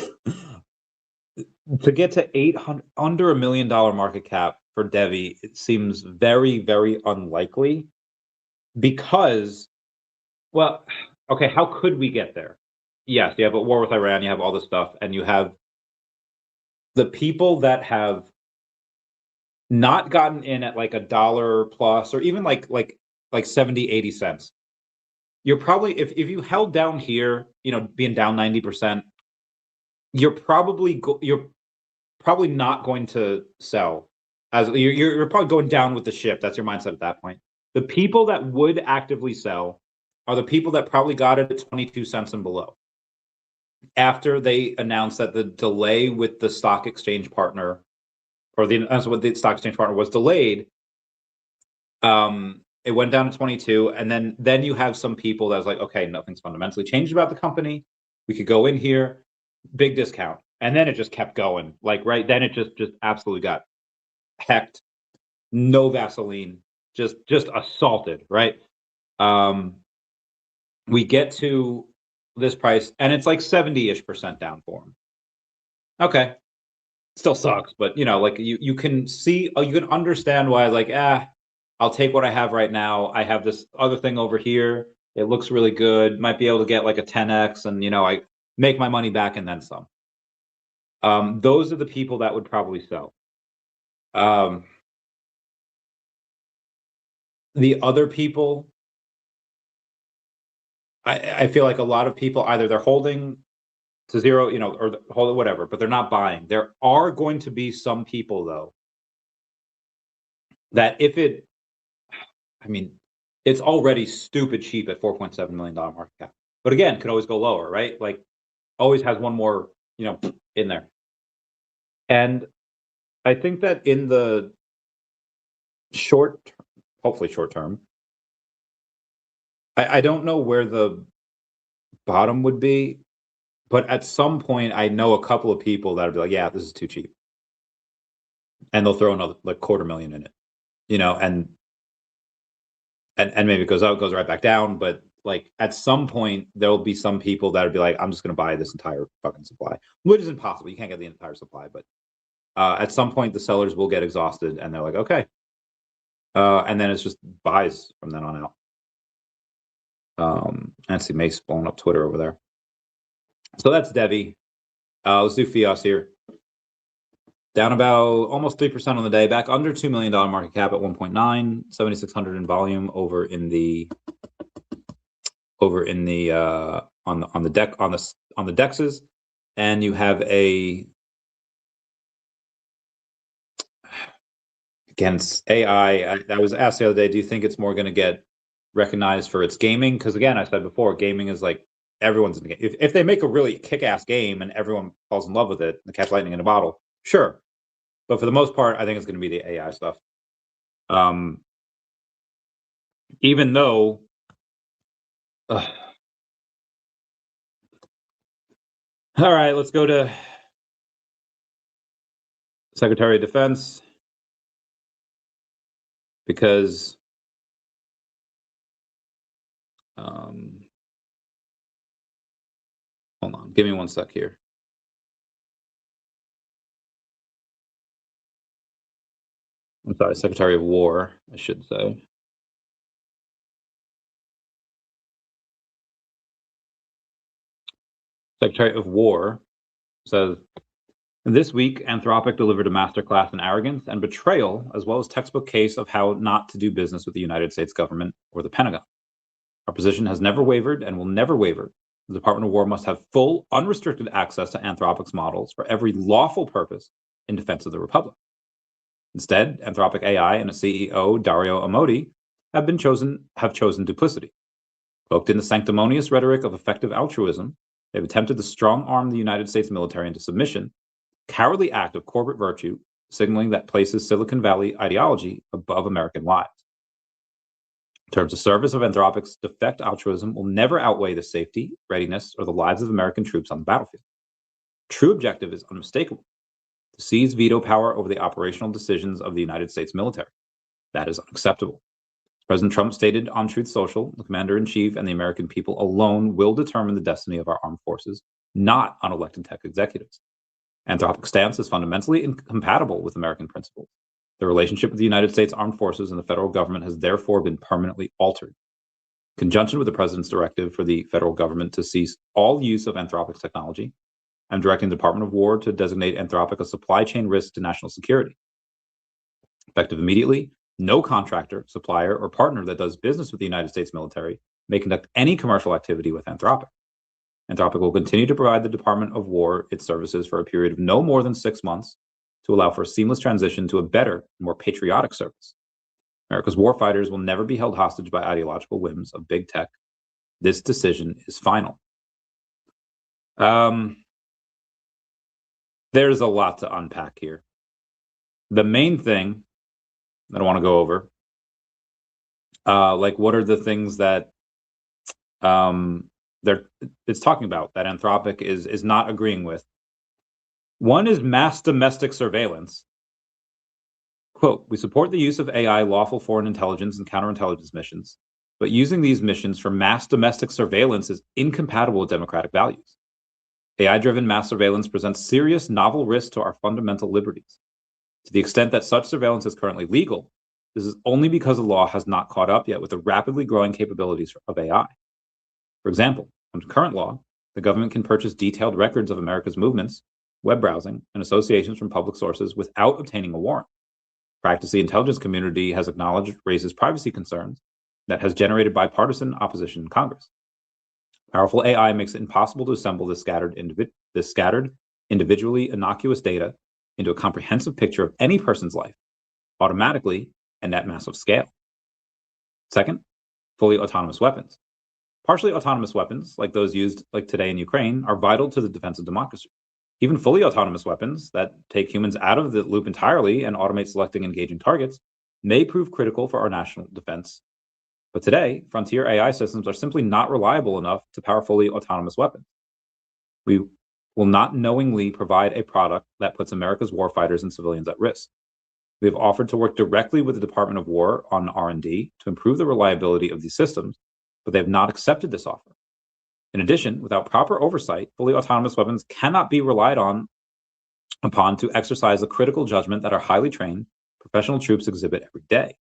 To get to 800, under $1 million market cap for DEVVE, it seems very, very unlikely because, well, okay, how could we get there? Yes, you have a war with Iran, you have all this stuff, and you have the people that have not gotten in at like $1 plus or even like 70, 80 cents. You're probably, if you held down here, you know, being down 90%, you're probably not going to sell. As you're probably going down with the ship. That's your mindset at that point. The people that would actively sell are the people that probably got it at 22 cents and below. After they announced that the delay with the stock exchange partner, or the announcement with the stock exchange partner was delayed, it went down to 22, and then you have some people that's like, okay, nothing's fundamentally changed about the company. We could go in here, big discount, and then it just kept going. Like right then, it just absolutely got hecked. No Vaseline, just assaulted. Right. We get to this price, and it's like 70-ish% down for them. Okay, still sucks, but you know, like you can see, you can understand why. Like, I'll take what I have right now. I have this other thing over here. It looks really good. Might be able to get like a 10x, and you know, I make my money back and then some. Those are the people that would probably sell. The other people, I feel like a lot of people either they're holding to zero, you know, or hold whatever, but they're not buying. There are going to be some people though that if it, I mean, it's already stupid cheap at $4.7 million market cap. But again, could always go lower, right? Like always has one more, you know, in there. And I think that in the hopefully short term, I don't know where the bottom would be, but at some point I know a couple of people that'll be like, yeah, this is too cheap. And they'll throw another like $250,000 in it, you know, and maybe it goes out, goes right back down. But like at some point, there'll be some people that'll be like, I'm just going to buy this entire fucking supply, which is impossible. You can't get the entire supply, but at some point, the sellers will get exhausted and they're like, okay. And then it's just buys from then on out. And see Mace blowing up Twitter over there. So that's DEVVE. Let's do FIAS here. Down about almost 3% on the day, back under $2 million market cap at 1.9, 7,600 in volume over in the on the dexes, and you have against AI. I was asked the other day, do you think it's more going to get recognized for its gaming? Because again, I said before, gaming is like everyone's in the game. If they make a really kick-ass game and everyone falls in love with it, the catch lightning in a bottle, sure. But for the most part, I think it's going to be the AI stuff. Even though, all right, let's go to Secretary of Defense, because hold on, give me one sec here. I'm sorry, Secretary of War, I should say. Secretary of War says And this week, Anthropic delivered a masterclass in arrogance and betrayal, as well as textbook case of how not to do business with the United States government or the Pentagon. Our position has never wavered and will never waver. The Department of War must have full, unrestricted access to Anthropic's models for every lawful purpose in defense of the Republic. Instead, Anthropic AI and its CEO, Dario Amodei, have chosen duplicity. Cloaked in the sanctimonious rhetoric of effective altruism, they've attempted to strong-arm the United States military into submission, a cowardly act of corporate virtue, signaling that places Silicon Valley ideology above American lives. In terms of service of Anthropic's defect altruism will never outweigh the safety, readiness, or the lives of American troops on the battlefield. True objective is unmistakable: to seize veto power over the operational decisions of the United States military. That is unacceptable. President Trump stated on Truth Social, the commander-in-chief and the American people alone will determine the destiny of our armed forces, not unelected tech executives. Anthropic's stance is fundamentally incompatible with American principles. The relationship with the United States Armed Forces and the federal government has therefore been permanently altered. In conjunction with the president's directive for the federal government to cease all use of Anthropic's technology, I'm directing the Department of War to designate Anthropic a supply chain risk to national security. Effective immediately, no contractor, supplier, or partner that does business with the United States military may conduct any commercial activity with Anthropic. Anthropic will continue to provide the Department of War its services for a period of no more than 6 months to allow for a seamless transition to a better, more patriotic service. America's warfighters will never be held hostage by ideological whims of big tech. This decision is final. There's a lot to unpack here. The main thing that I want to go over, what are the things that it's talking about that Anthropic is not agreeing with. One is mass domestic surveillance. Quote, we support the use of AI lawful foreign intelligence and counterintelligence missions, but using these missions for mass domestic surveillance is incompatible with democratic values. AI-driven mass surveillance presents serious novel risks to our fundamental liberties. To the extent that such surveillance is currently legal, this is only because the law has not caught up yet with the rapidly growing capabilities of AI. For example, under current law, the government can purchase detailed records of America's movements, web browsing, and associations from public sources without obtaining a warrant. Practice the intelligence community has acknowledged raises privacy concerns that has generated bipartisan opposition in Congress. Powerful AI makes it impossible to assemble this scattered, individually innocuous data into a comprehensive picture of any person's life, automatically and at massive scale. Second, fully autonomous weapons. Partially autonomous weapons, like those used today in Ukraine, are vital to the defense of democracy. Even fully autonomous weapons that take humans out of the loop entirely and automate selecting and engaging targets may prove critical for our national defense. But today, frontier AI systems are simply not reliable enough to power fully autonomous weapons. We will not knowingly provide a product that puts America's warfighters and civilians at risk. We have offered to work directly with the Department of War on R&D to improve the reliability of these systems, but they have not accepted this offer. In addition, without proper oversight, fully autonomous weapons cannot be relied upon to exercise the critical judgment that our highly trained professional troops exhibit every day.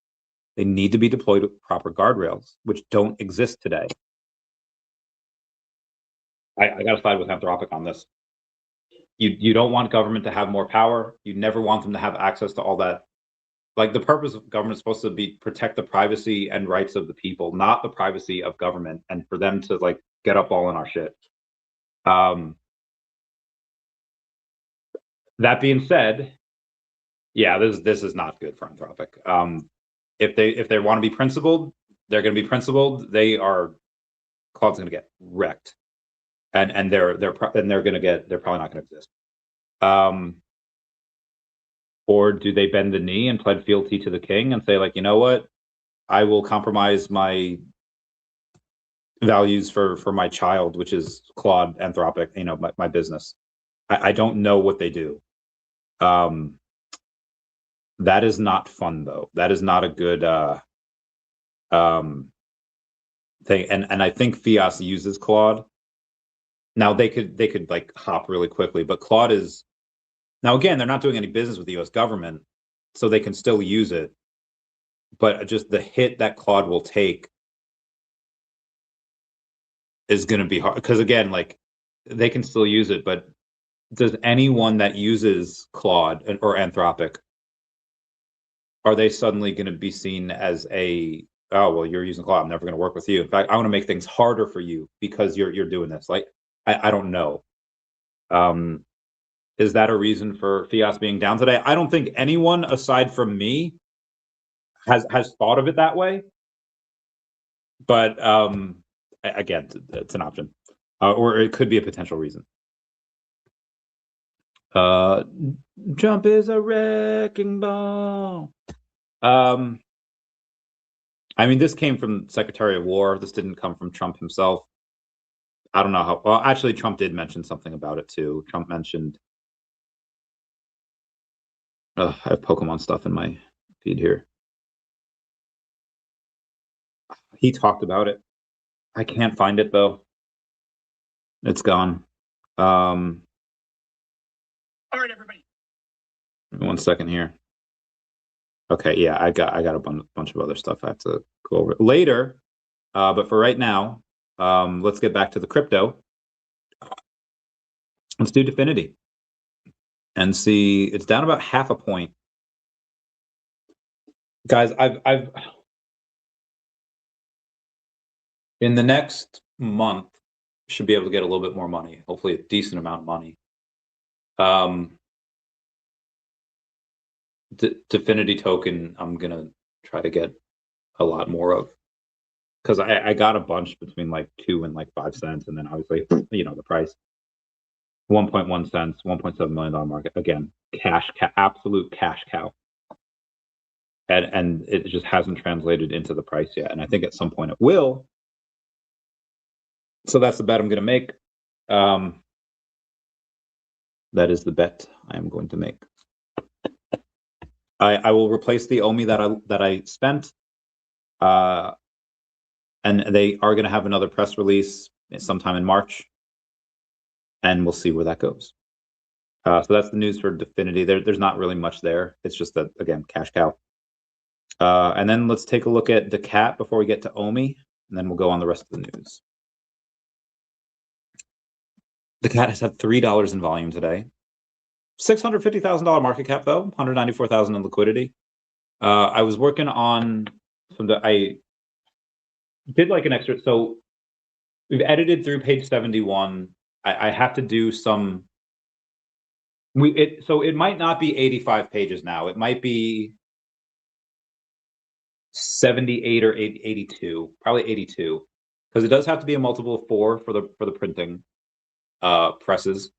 They need to be deployed with proper guardrails, which don't exist today. I got to side with Anthropic on this. You don't want government to have more power. You never want them to have access to all that. Like, the purpose of government is supposed to be protect the privacy and rights of the people, not the privacy of government, and for them to get up all in our shit. That being said, yeah, this is not good for Anthropic. If they want to be principled, they're going to be principled. Claude's going to get wrecked, and they're probably not going to exist. Or do they bend the knee and plead fealty to the king and say, you know what, I will compromise my values for my child, which is Claude, Anthropic, my business. I don't know what they do. That is not fun, though. That is not a good thing. And I think FIAS uses Claude. Now they could hop really quickly, but Claude is, now again, they're not doing any business with the US government, so they can still use it. But just the hit that Claude will take is going to be hard, because again, they can still use it, but does anyone that uses Claude or Anthropic, are they suddenly going to be seen as a, oh, well, you're using Claude, I'm never going to work with you. In fact, I want to make things harder for you because you're doing this. Like, I don't know. Is that a reason for FIAS being down today? I don't think anyone aside from me has thought of it that way. But again, it's an option, or it could be a potential reason. Trump is a wrecking ball. I mean, this came from Secretary of War. This didn't come from Trump himself. I don't know how. Well, actually, Trump did mention something about it too. Trump mentioned. I have Pokemon stuff in my feed here. He talked about it. I can't find it though. It's gone. All right, everybody. 1 second here. Okay, yeah, I got a bunch of other stuff I have to go over later. But for right now, let's get back to the crypto. Let's do DEFINITY and see. It's down about 0.5 point. Guys, I've in the next month should be able to get a little bit more money, hopefully a decent amount of money. DEFINITY token, I'm gonna try to get a lot more of, because I got a bunch between like 2 and like 5 cents, and then obviously, you know, the price 1.1 cents, $1.7 million market, again, absolute cash cow, and it just hasn't translated into the price yet, and I think at some point it will. So that's the bet I'm going to make. That is the bet I am going to make. I will replace the OMI that I spent, and they are going to have another press release sometime in March, and we'll see where that goes. So that's the news for DEFINITY. There's not really much there. It's just that, again, cash cow. And then let's take a look at daCat before we get to OMI, and then we'll go on the rest of the news. daCat has had $3 in volume today. $650,000 market cap though, 194,000 in liquidity. I was working on I did like an extra. So we've edited through page 71. I have to do some. So it might not be 85 pages now. It might be 78 or 82, probably 82, because it does have to be a multiple of 4 for the printing presses.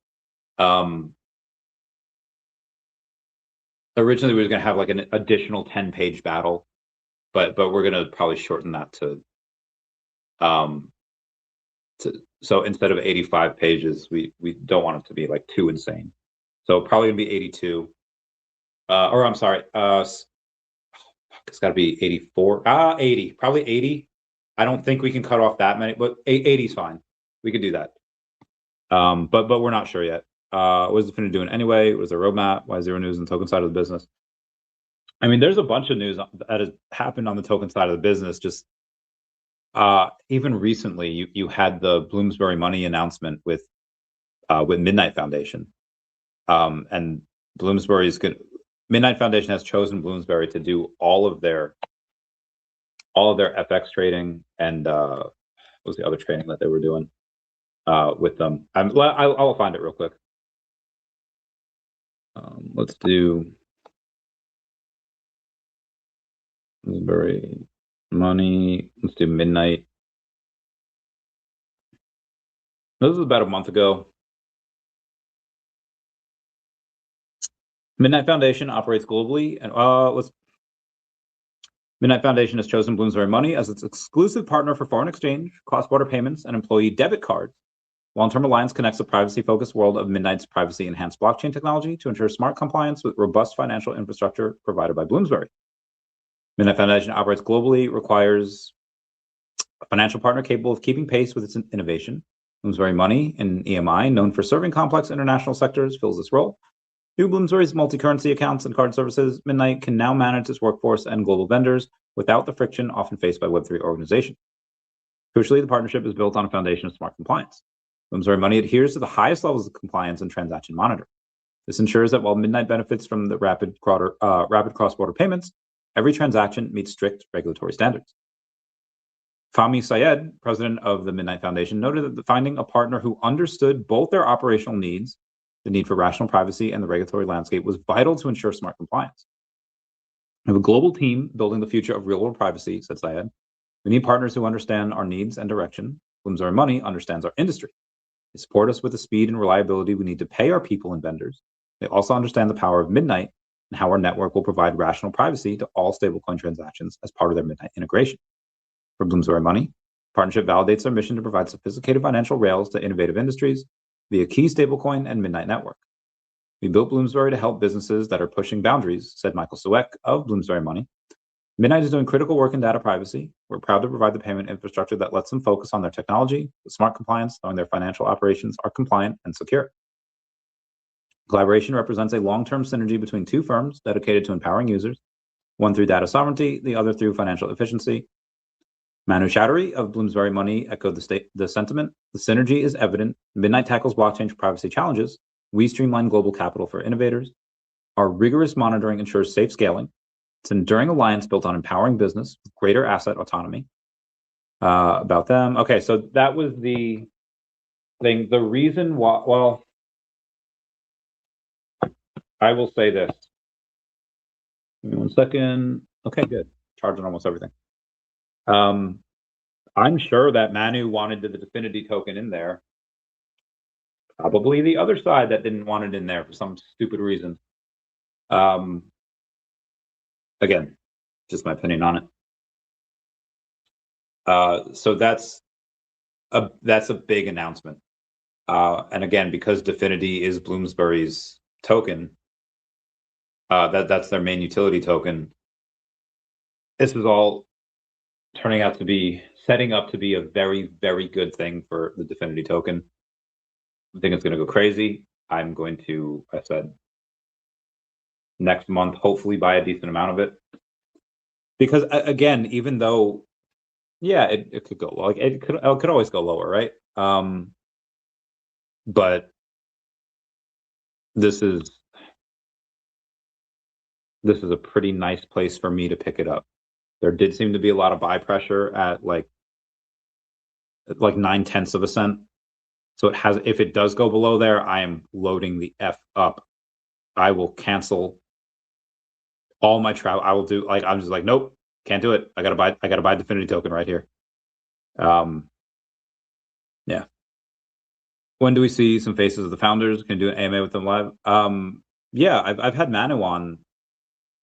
Originally we were going to have like an additional 10-page battle, but we're going to probably shorten that to so instead of 85 pages, we don't want it to be like too insane. So probably gonna be 82. Or I'm sorry, it's got to be 84. 80, probably 80. I don't think we can cut off that many, but 80 is fine. We could do that. But we're not sure yet. What is DEFINITY doing anyway? What is their roadmap? Why zero news on the token side of the business? I mean, there's a bunch of news that has happened on the token side of the business. Just even recently, you had the Bloomsbury money announcement with Midnight Foundation, and Bloomsbury's good. Midnight Foundation has chosen Bloomsbury to do all of their FX trading and what was the other trading that they were doing with them. I'll find it real quick. Let's do Bloomsbury money. Let's do Midnight. This was about a month ago. Midnight Foundation operates globally, and Midnight Foundation has chosen Bloomsbury Money as its exclusive partner for foreign exchange, cross-border payments, and employee debit cards. Long-term alliance connects the privacy-focused world of Midnight's privacy-enhanced blockchain technology to ensure smart compliance with robust financial infrastructure provided by Bloomsbury. Midnight Foundation operates globally, requires a financial partner capable of keeping pace with its innovation. Bloomsbury Money, an EMI known for serving complex international sectors, fills this role. Through Bloomsbury's multi-currency accounts and card services, Midnight can now manage its workforce and global vendors without the friction often faced by Web3 organizations. Crucially, the partnership is built on a foundation of smart compliance. Bloomsbury Money adheres to the highest levels of compliance and transaction monitoring. This ensures that while Midnight benefits from the rapid cross-border payments, every transaction meets strict regulatory standards. Fahmy Syed, president of the Midnight Foundation, noted that finding a partner who understood both their operational needs, the need for rational privacy, and the regulatory landscape was vital to ensure smart compliance. We have a global team building the future of real-world privacy, said Syed. We need partners who understand our needs and direction. Bloomsbury Money understands our industry. They support us with the speed and reliability we need to pay our people and vendors. They also understand the power of Midnight and how our network will provide rational privacy to all stablecoin transactions as part of their Midnight integration. For Bloomsbury Money, partnership validates their mission to provide sophisticated financial rails to innovative industries via key stablecoin and Midnight network. We built Bloomsbury to help businesses that are pushing boundaries, said Michael Sueck of Bloomsbury Money. Midnight is doing critical work in data privacy. We're proud to provide the payment infrastructure that lets them focus on their technology with smart compliance, knowing their financial operations are compliant and secure. Collaboration represents a long-term synergy between two firms dedicated to empowering users, one through data sovereignty, the other through financial efficiency. Manu Chowdhury of Bloomsbury Money echoed the sentiment. The synergy is evident. Midnight tackles blockchain privacy challenges. We streamline global capital for innovators. Our rigorous monitoring ensures safe scaling. It's an enduring alliance built on empowering business with greater asset autonomy. About them. Okay, so that was the thing. The reason why, well, I will say this. Give me 1 second. Okay, good. Charging almost everything. I'm sure that Manu wanted the DEFINITY token in there. Probably the other side that didn't want it in there for some stupid reason. Again, just my opinion on it. So that's a big announcement. And again, because DEFINITY is Bloomsbury's token, that's their main utility token. This is all turning out to be setting up to be a very, very good thing for the DEFINITY token. I think it's going to go crazy. I'm going to, I said, next month, hopefully buy a decent amount of it. Because again, even though, yeah, it could go like it could always go lower, right? But this is a pretty nice place for me to pick it up. There did seem to be a lot of buy pressure at like 0.9 of a cent. So it has, if it does go below there, I am loading the F up. I will cancel all my travel. I will do I'm just like, nope, can't do it. I gotta buy DEFINITY token right here. Yeah. When do we see some faces of the founders? Can do an AMA with them live? Yeah, I've had Manu on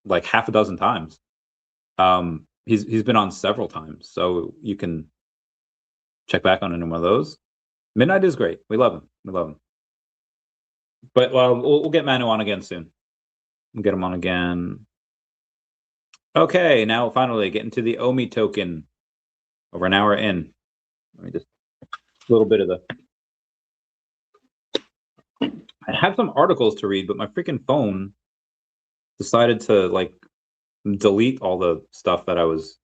like half a dozen times. He's been on several times, so you can check back on any one of those. Midnight is great. We love him. But we'll get Manu on again soon. We'll get him on again. Okay, now finally getting to the OMI token. Over an hour in. Let me just a little bit of the. I had some articles to read, but my freaking phone decided to like delete all the stuff that I was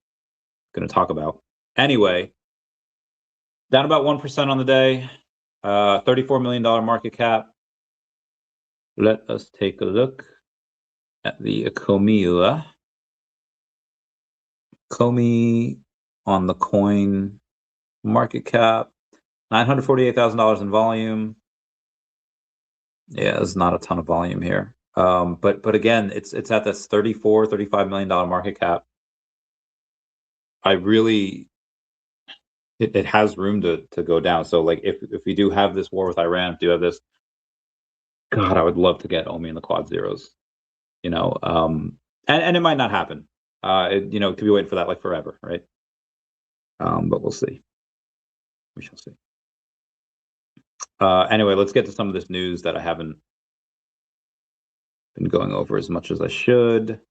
going to talk about. Anyway, down about 1% on the day, $34 million market cap. Let us take a look at the Comila. Comi on the coin market cap, $948,000 in volume. Yeah, there's not a ton of volume here. But again, it's at this $35 million market cap. I really, it has room to go down. So like if we do have this war with Iran, do have this, God, I would love to get OMI in the quad zeros, you know, and it might not happen. You know, could be waiting for that like forever, right? But we'll see. We shall see. Anyway, let's get to some of this news that I haven't been going over as much as I should.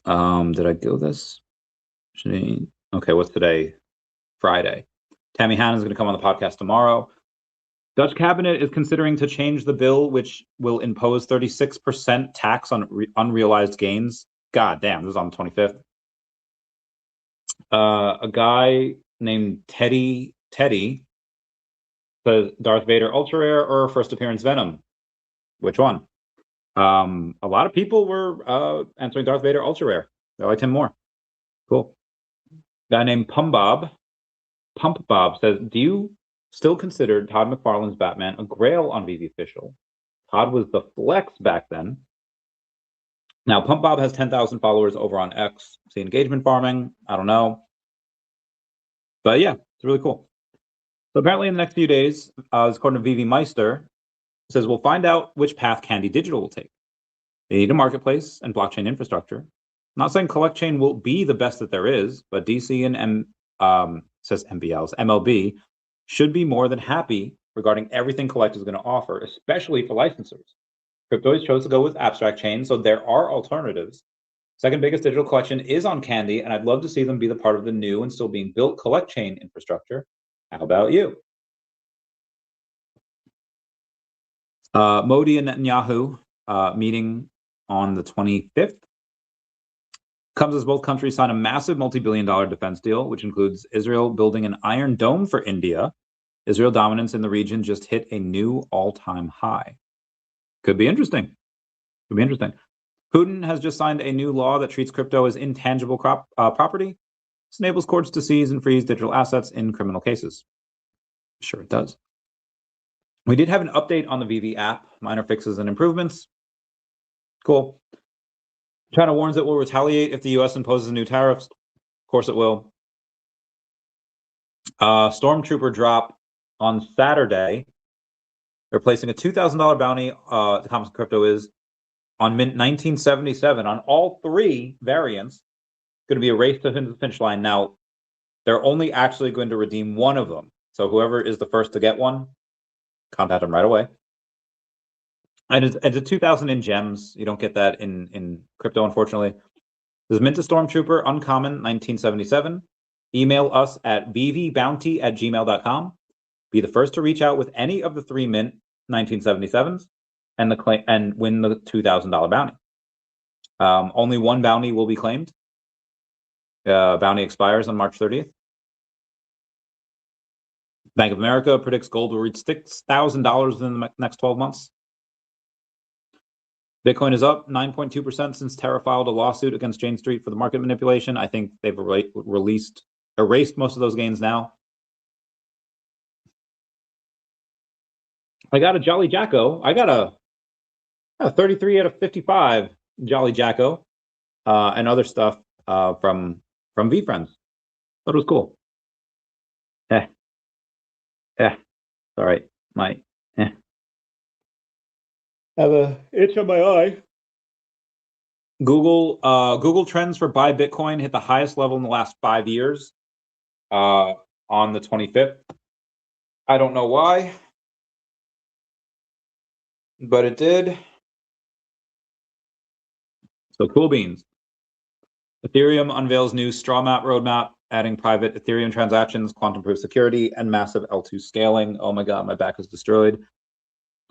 Did I go this? Okay, what's today? Friday. Tammy Hannah is going to come on the podcast tomorrow. Dutch cabinet is considering to change the bill, which will impose 36% tax on unrealized gains. God damn, this is on the 25th. A guy named Teddy Teddy says Darth Vader Ultra Rare or First Appearance Venom. Which one? A lot of people were answering Darth Vader Ultra Rare. They liked him more. Cool. Guy named Pump Bob says, do you still consider Todd McFarlane's Batman a grail on VeVe Official? Todd was the flex back then. Now, Pump Bob has 10,000 followers over on X. See engagement farming? I don't know. But yeah, it's really cool. So apparently in the next few days, according to VeVe Meister, says we'll find out which path Candy Digital will take. They need a marketplace and blockchain infrastructure. I'm not saying Collect Chain will be the best that there is, but DC and MLB should be more than happy regarding everything Collect is going to offer, especially for licensors. Cryptoids chose to go with Abstract Chain, so there are alternatives. Second biggest digital collection is on Candy, and I'd love to see them be the part of the new and still being built Collect Chain infrastructure. How about you? Modi and Netanyahu meeting on the 25th comes as both countries sign a massive multi-billion-dollar defense deal, which includes Israel building an Iron Dome for India. Israel dominance in the region just hit a new all-time high. Could be interesting. Could be interesting. Putin has just signed a new law that treats crypto as intangible property. This enables courts to seize and freeze digital assets in criminal cases. Sure it does. We did have an update on the VeVe app, minor fixes and improvements. Cool. China warns it will retaliate if the U.S. imposes new tariffs. Of course it will. Stormtrooper drop on Saturday. They're placing a $2,000 bounty, the Commons Crypto is, on mint 1977 on all three variants. It's going to be a race to the finish line. Now, they're only actually going to redeem one of them. So whoever is the first to get one, contact them right away. And it's a 2,000 in gems. You don't get that in crypto, unfortunately. This is mint to Stormtrooper, uncommon, 1977. Email us at vvbounty@gmail.com. Be the first to reach out with any of the three mint 1977s and win the $2,000 bounty. Only one bounty will be claimed. Bounty expires on March 30th. Bank of America predicts gold will reach $6,000 within the next 12 months. Bitcoin is up 9.2% since Terra filed a lawsuit against Jane Street for the market manipulation. I think they've erased most of those gains now. I got a Jolly Jacko. I got a 33 out of 55 Jolly Jacko and other stuff from VFriends. Thought it was cool. Yeah, all right. Have a itch on my eye. Google trends for buy Bitcoin hit the highest level in the last 5 years on the 25th. I don't know why, but it did. So cool beans. Ethereum unveils new straw map roadmap, adding private Ethereum transactions, quantum proof security, and massive L2 scaling. Oh my God, my back is destroyed.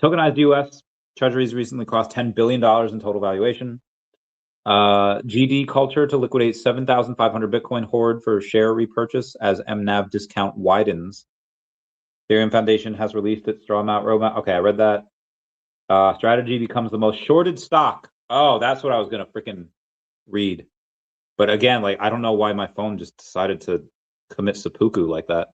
Tokenized US Treasuries recently crossed $10 billion in total valuation. GD culture to liquidate 7,500 Bitcoin hoard for share repurchase as MNAV discount widens. Ethereum Foundation has released its straw map roadmap. Okay, I read that. Strategy becomes the most shorted stock. Oh, that's what I was going to freaking read. But again, like, I don't know why my phone just decided to commit seppuku like that.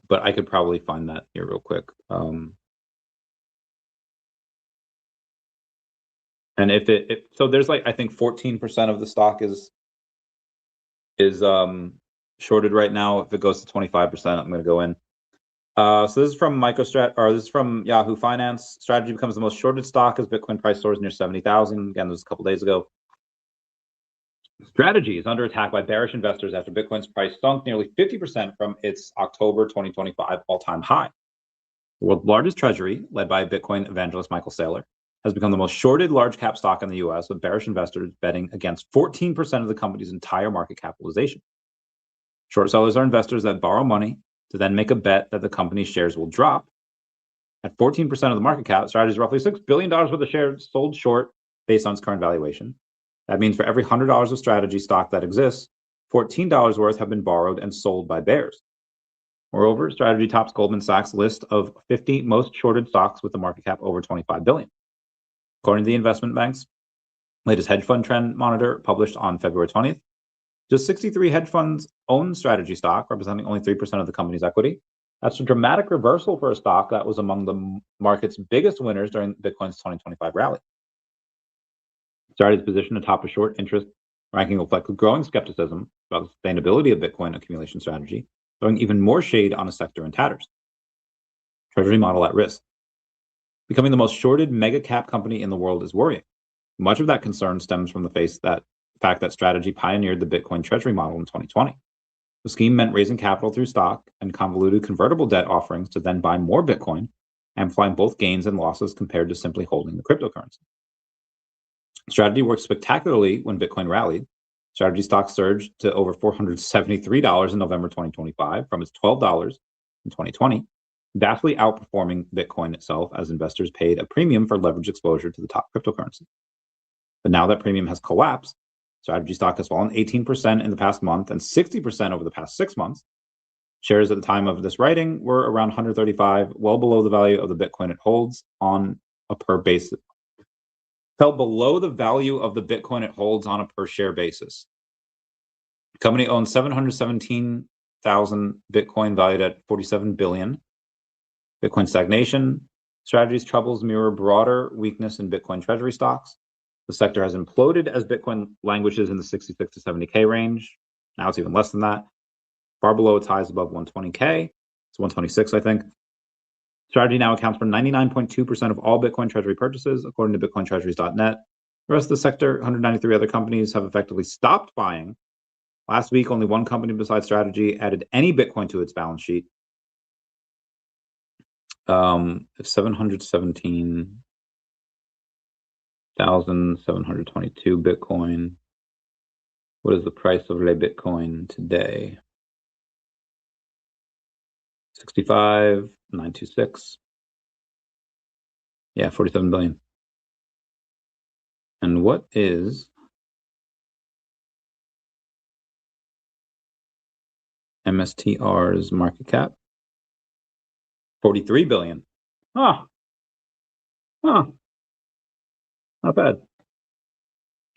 But I could probably find that here real quick. And if so there's like, I think 14% of the stock is shorted right now. If it goes to 25%, I'm going to go in. So this is from this is from Yahoo Finance. Strategy becomes the most shorted stock as Bitcoin price soars near 70,000. Again, this was a couple days ago. Strategy is under attack by bearish investors after Bitcoin's price sunk nearly 50% from its October 2025 all-time high. The world's largest treasury, led by Bitcoin evangelist Michael Saylor, has become the most shorted large cap stock in the US, with bearish investors betting against 14% of the company's entire market capitalization. Short sellers are investors that borrow money to then make a bet that the company's shares will drop. At 14% of the market cap, Strategy is roughly $6 billion worth of shares sold short based on its current valuation. That means for every $100 of strategy stock that exists, $14 worth have been borrowed and sold by bears. Moreover, strategy tops Goldman Sachs' list of 50 most shorted stocks with a market cap over $25 billion. According to the investment bank's latest hedge fund trend monitor published on February 20th, just 63 hedge funds own strategy stock, representing only 3% of the company's equity. That's a dramatic reversal for a stock that was among the market's biggest winners during Bitcoin's 2025 rally. Strategy's position atop a short interest ranking reflects growing skepticism about the sustainability of Bitcoin accumulation strategy, throwing even more shade on a sector in tatters. Treasury model at risk. Becoming the most shorted mega cap company in the world is worrying. Much of that concern stems from the fact that strategy pioneered the Bitcoin treasury model in 2020. The scheme meant raising capital through stock and convoluted convertible debt offerings to then buy more Bitcoin, amplifying both gains and losses compared to simply holding the cryptocurrency. Strategy worked spectacularly when Bitcoin rallied. Strategy stock surged to over $473 in November 2025 from its $12 in 2020, vastly outperforming Bitcoin itself as investors paid a premium for leverage exposure to the top cryptocurrency. But now that premium has collapsed, strategy stock has fallen 18% in the past month and 60% over the past 6 months. Shares at the time of this writing were around 135, well below the value of the Bitcoin it holds on a per basis. Fell below the value of the Bitcoin it holds on a per share basis. The company owns 717,000 Bitcoin valued at 47 billion. Bitcoin stagnation. Strategy's troubles mirror broader weakness in Bitcoin treasury stocks. The sector has imploded as Bitcoin languishes in the 66 to 70K range. Now it's even less than that. Far below its highs above 120K. It's 126, I think. Strategy now accounts for 99.2% of all Bitcoin treasury purchases, according to BitcoinTreasuries.net. The rest of the sector, 193 other companies, have effectively stopped buying. Last week, only one company besides Strategy added any Bitcoin to its balance sheet. 717,722 Bitcoin. What is the price of Le Bitcoin today? 65,926. Yeah, 47 billion. And what is MSTR's market cap? 43 billion. Not bad.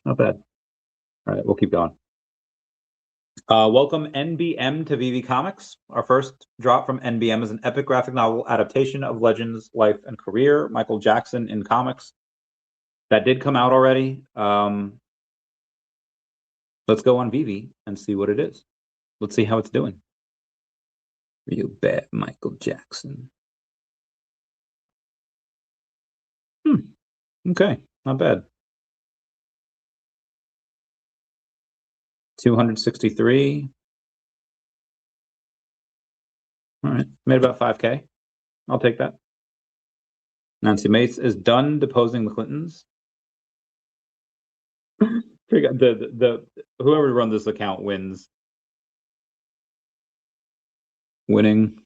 Not bad. All right, we'll keep going. Welcome NBM to VeVe Comics. Our first drop from NBM is an epic graphic novel adaptation of Legends, Life, and Career, Michael Jackson in comics. That did come out already. Let's go on VeVe and see what it is. Let's see how it's doing. Real bad Michael Jackson. Okay, not bad. 263. All right, made about 5K. I'll take that. Nancy Mace is done deposing the Clintons. Whoever runs this account wins. Winning.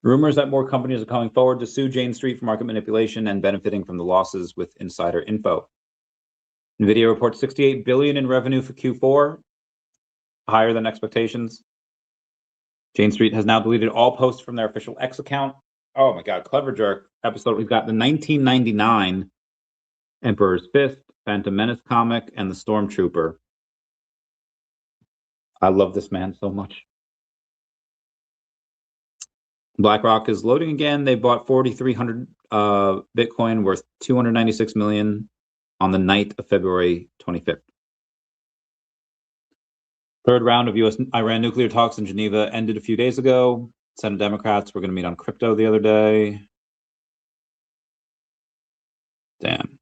Rumors that more companies are coming forward to sue Jane Street for market manipulation and benefiting from the losses with insider info. NVIDIA reports $68 billion in revenue for Q4, higher than expectations. Jane Street has now deleted all posts from their official X account. Oh my God, Clever Jerk episode. We've got the 1999 Emperor's Fist, Phantom Menace comic, and the Stormtrooper. I love this man so much. BlackRock is loading again. They bought 4,300 Bitcoin worth $296 million on the night of February 25th. Third round of U.S.-Iran nuclear talks in Geneva ended a few days ago. Senate Democrats were going to meet on crypto the other day. Damn.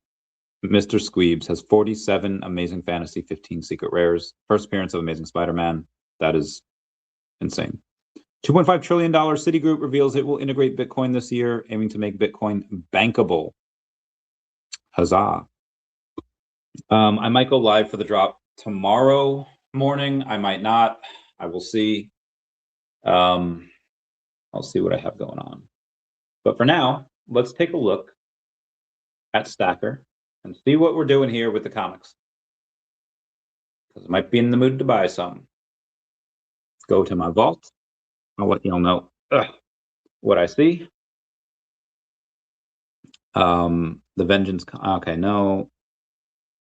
Mr. Squeebs has 47 Amazing Fantasy, 15 Secret Rares. First appearance of Amazing Spider-Man. That is insane. $2.5 trillion Citigroup reveals it will integrate Bitcoin this year, aiming to make Bitcoin bankable. Huzzah. I might go live for the drop tomorrow morning. I might not. I will see. I'll see what I have going on. But for now, let's take a look at Stacker and see what we're doing here with the comics. Because I might be in the mood to buy some. Let's go to my vault. I'll let y'all know what I see. The Vengeance. Okay, no.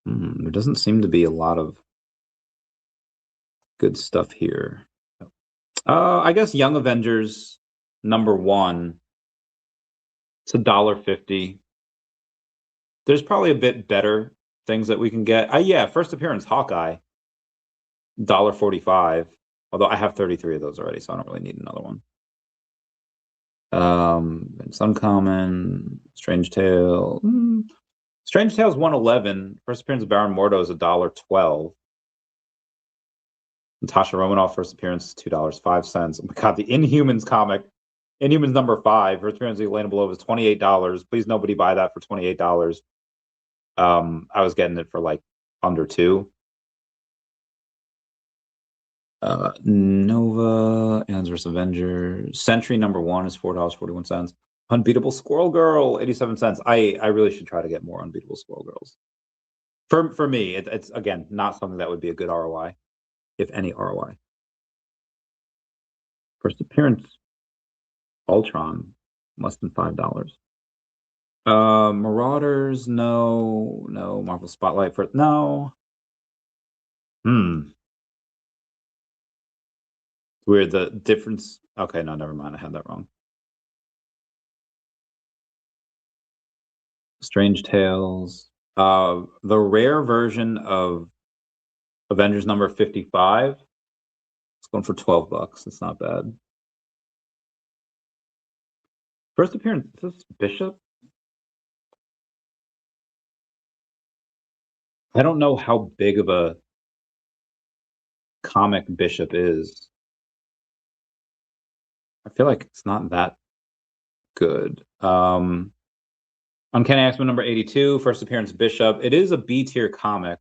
There doesn't seem to be a lot of good stuff here. I guess Young Avengers #1. It's $1.50. There's probably a bit better things that we can get. Yeah, first appearance Hawkeye, $1.45. Although I have 33 of those already, so I don't really need another one. It's uncommon. Strange Tale. Strange Tale's $1.11. First appearance of Baron Mordo is $1.12. Natasha Romanoff first appearance $2.05. Oh my god, the Inhumans comic. Inhumans #5. First appearance of Elena Belova is $28. Please nobody buy that for $28. I was getting it for like under $2. Nova, Aliens vs. Avengers. Sentry #1 is $4.41. Unbeatable Squirrel Girl, 87 cents. I really should try to get more Unbeatable Squirrel Girls. For me, it's again not something that would be a good ROI, if any ROI. First appearance, Ultron, less than $5. Marauders, no. Marvel Spotlight for no. Weird, the difference. Okay, no, never mind. I had that wrong. Strange Tales. The rare version of Avengers #55. It's going for $12. It's not bad. First appearance, is this Bishop? I don't know how big of a comic Bishop is. I feel like it's not that good. Uncanny X-Men #82, first appearance Bishop. It is a B tier comic.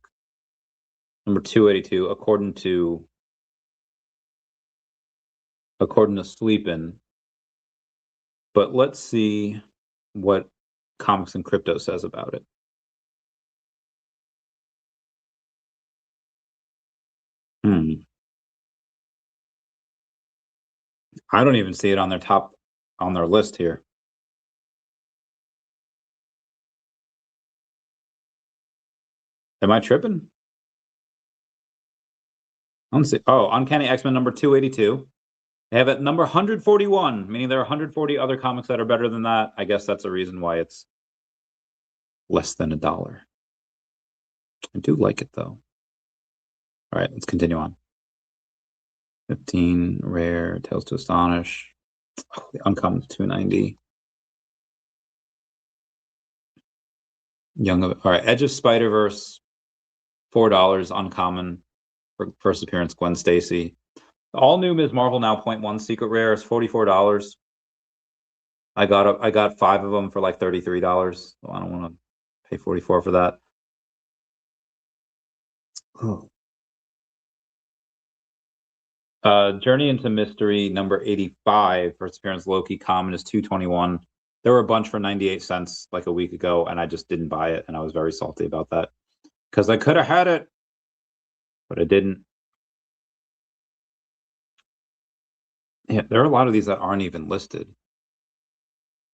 #282, according to Sleepin'. But let's see what Comics and Crypto says about it. I don't even see it on their list here. Am I tripping? Let's see. Oh, Uncanny X-Men #282. They have it number 141, meaning there are 140 other comics that are better than that. I guess that's a reason why it's less than $1. I do like it though. All right, let's continue on. 15 rare Tales to Astonish. Oh, the uncommon is $2.90. All right, Edge of Spider-Verse, $4 uncommon for first appearance Gwen Stacy. All new Ms. Marvel now .1 secret rare is $44. I got 5 of them for like $33. So I don't want to pay $44 for that. Oh. Journey into Mystery #85, first appearance Loki common is $2.21. There were a bunch for 98 cents like a week ago, and I just didn't buy it, and I was very salty about that because I could have had it, but I didn't. Yeah, there are a lot of these that aren't even listed,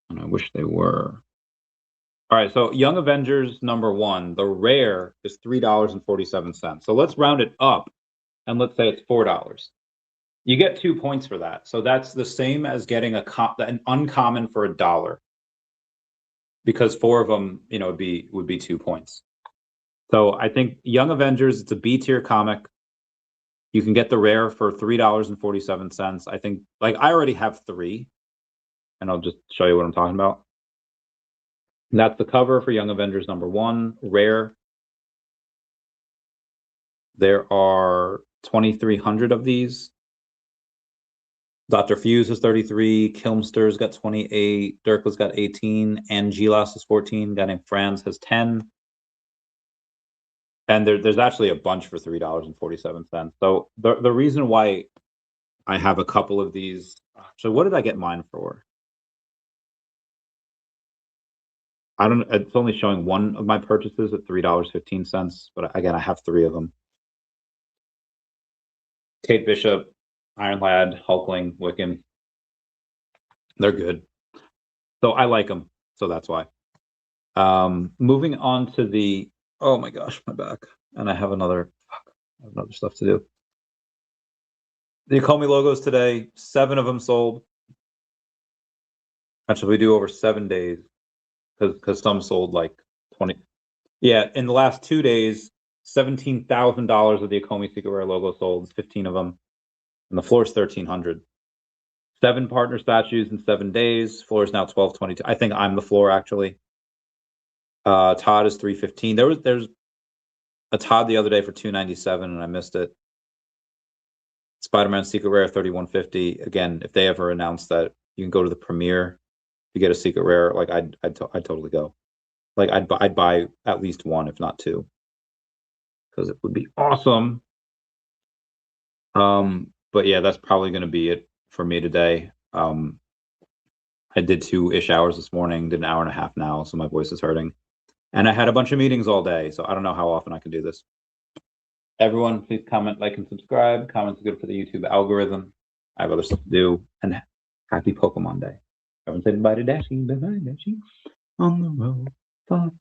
and I wish they were. All right, so Young Avengers #1, the rare is $3.47. So let's round it up, and let's say it's $4. You get 2 points for that. So that's the same as getting an uncommon for $1, because 4 of them, would be 2 points. So I think Young Avengers, it's a B tier comic. You can get the rare for $3.47. I think, like, I already have 3, and I'll just show you what I'm talking about. And that's the cover for Young Avengers #1, rare. There are 2,300 of these. Dr. Fuse has 33, Kilmster's got 28, Dirkle's got 18, Angelos has 14, a guy named Franz has 10. And there's actually a bunch for $3.47. So the reason why I have a couple of these, so what did I get mine for? I don't. It's only showing one of my purchases at $3.15, but again, I have 3 of them. Kate Bishop, Iron Lad, Hulkling, Wiccan. They're good. So I like them. So that's why. Moving on to the, oh my gosh, my back. And I have another stuff to do. The Ecomi logos today, 7 of them sold. Actually, we do over 7 days because some sold like 20. Yeah, in the last 2 days, $17,000 of the Ecomi Secret Rare logo sold, 15 of them. And the floor is 1,300. 7 partner statues in 7 days. Floor is now 1,222. I think I'm the floor, actually. Todd is 315. There's a Todd the other day for 297, and I missed it. Spider-Man Secret Rare 3150. Again, if they ever announce that you can go to the premiere to get a Secret Rare, like I'd totally go. Like I'd buy at least 1, if not 2, because it would be awesome. But yeah, that's probably going to be it for me today. I did 2-ish hours this morning, did an hour and a half now, so my voice is hurting. And I had a bunch of meetings all day, so I don't know how often I can do this. Everyone, please comment, like, and subscribe. Comments are good for the YouTube algorithm. I have other stuff to do. And happy Pokemon Day. Everyone say bye to Dashie. Bye-bye, Dashie. On the road. Far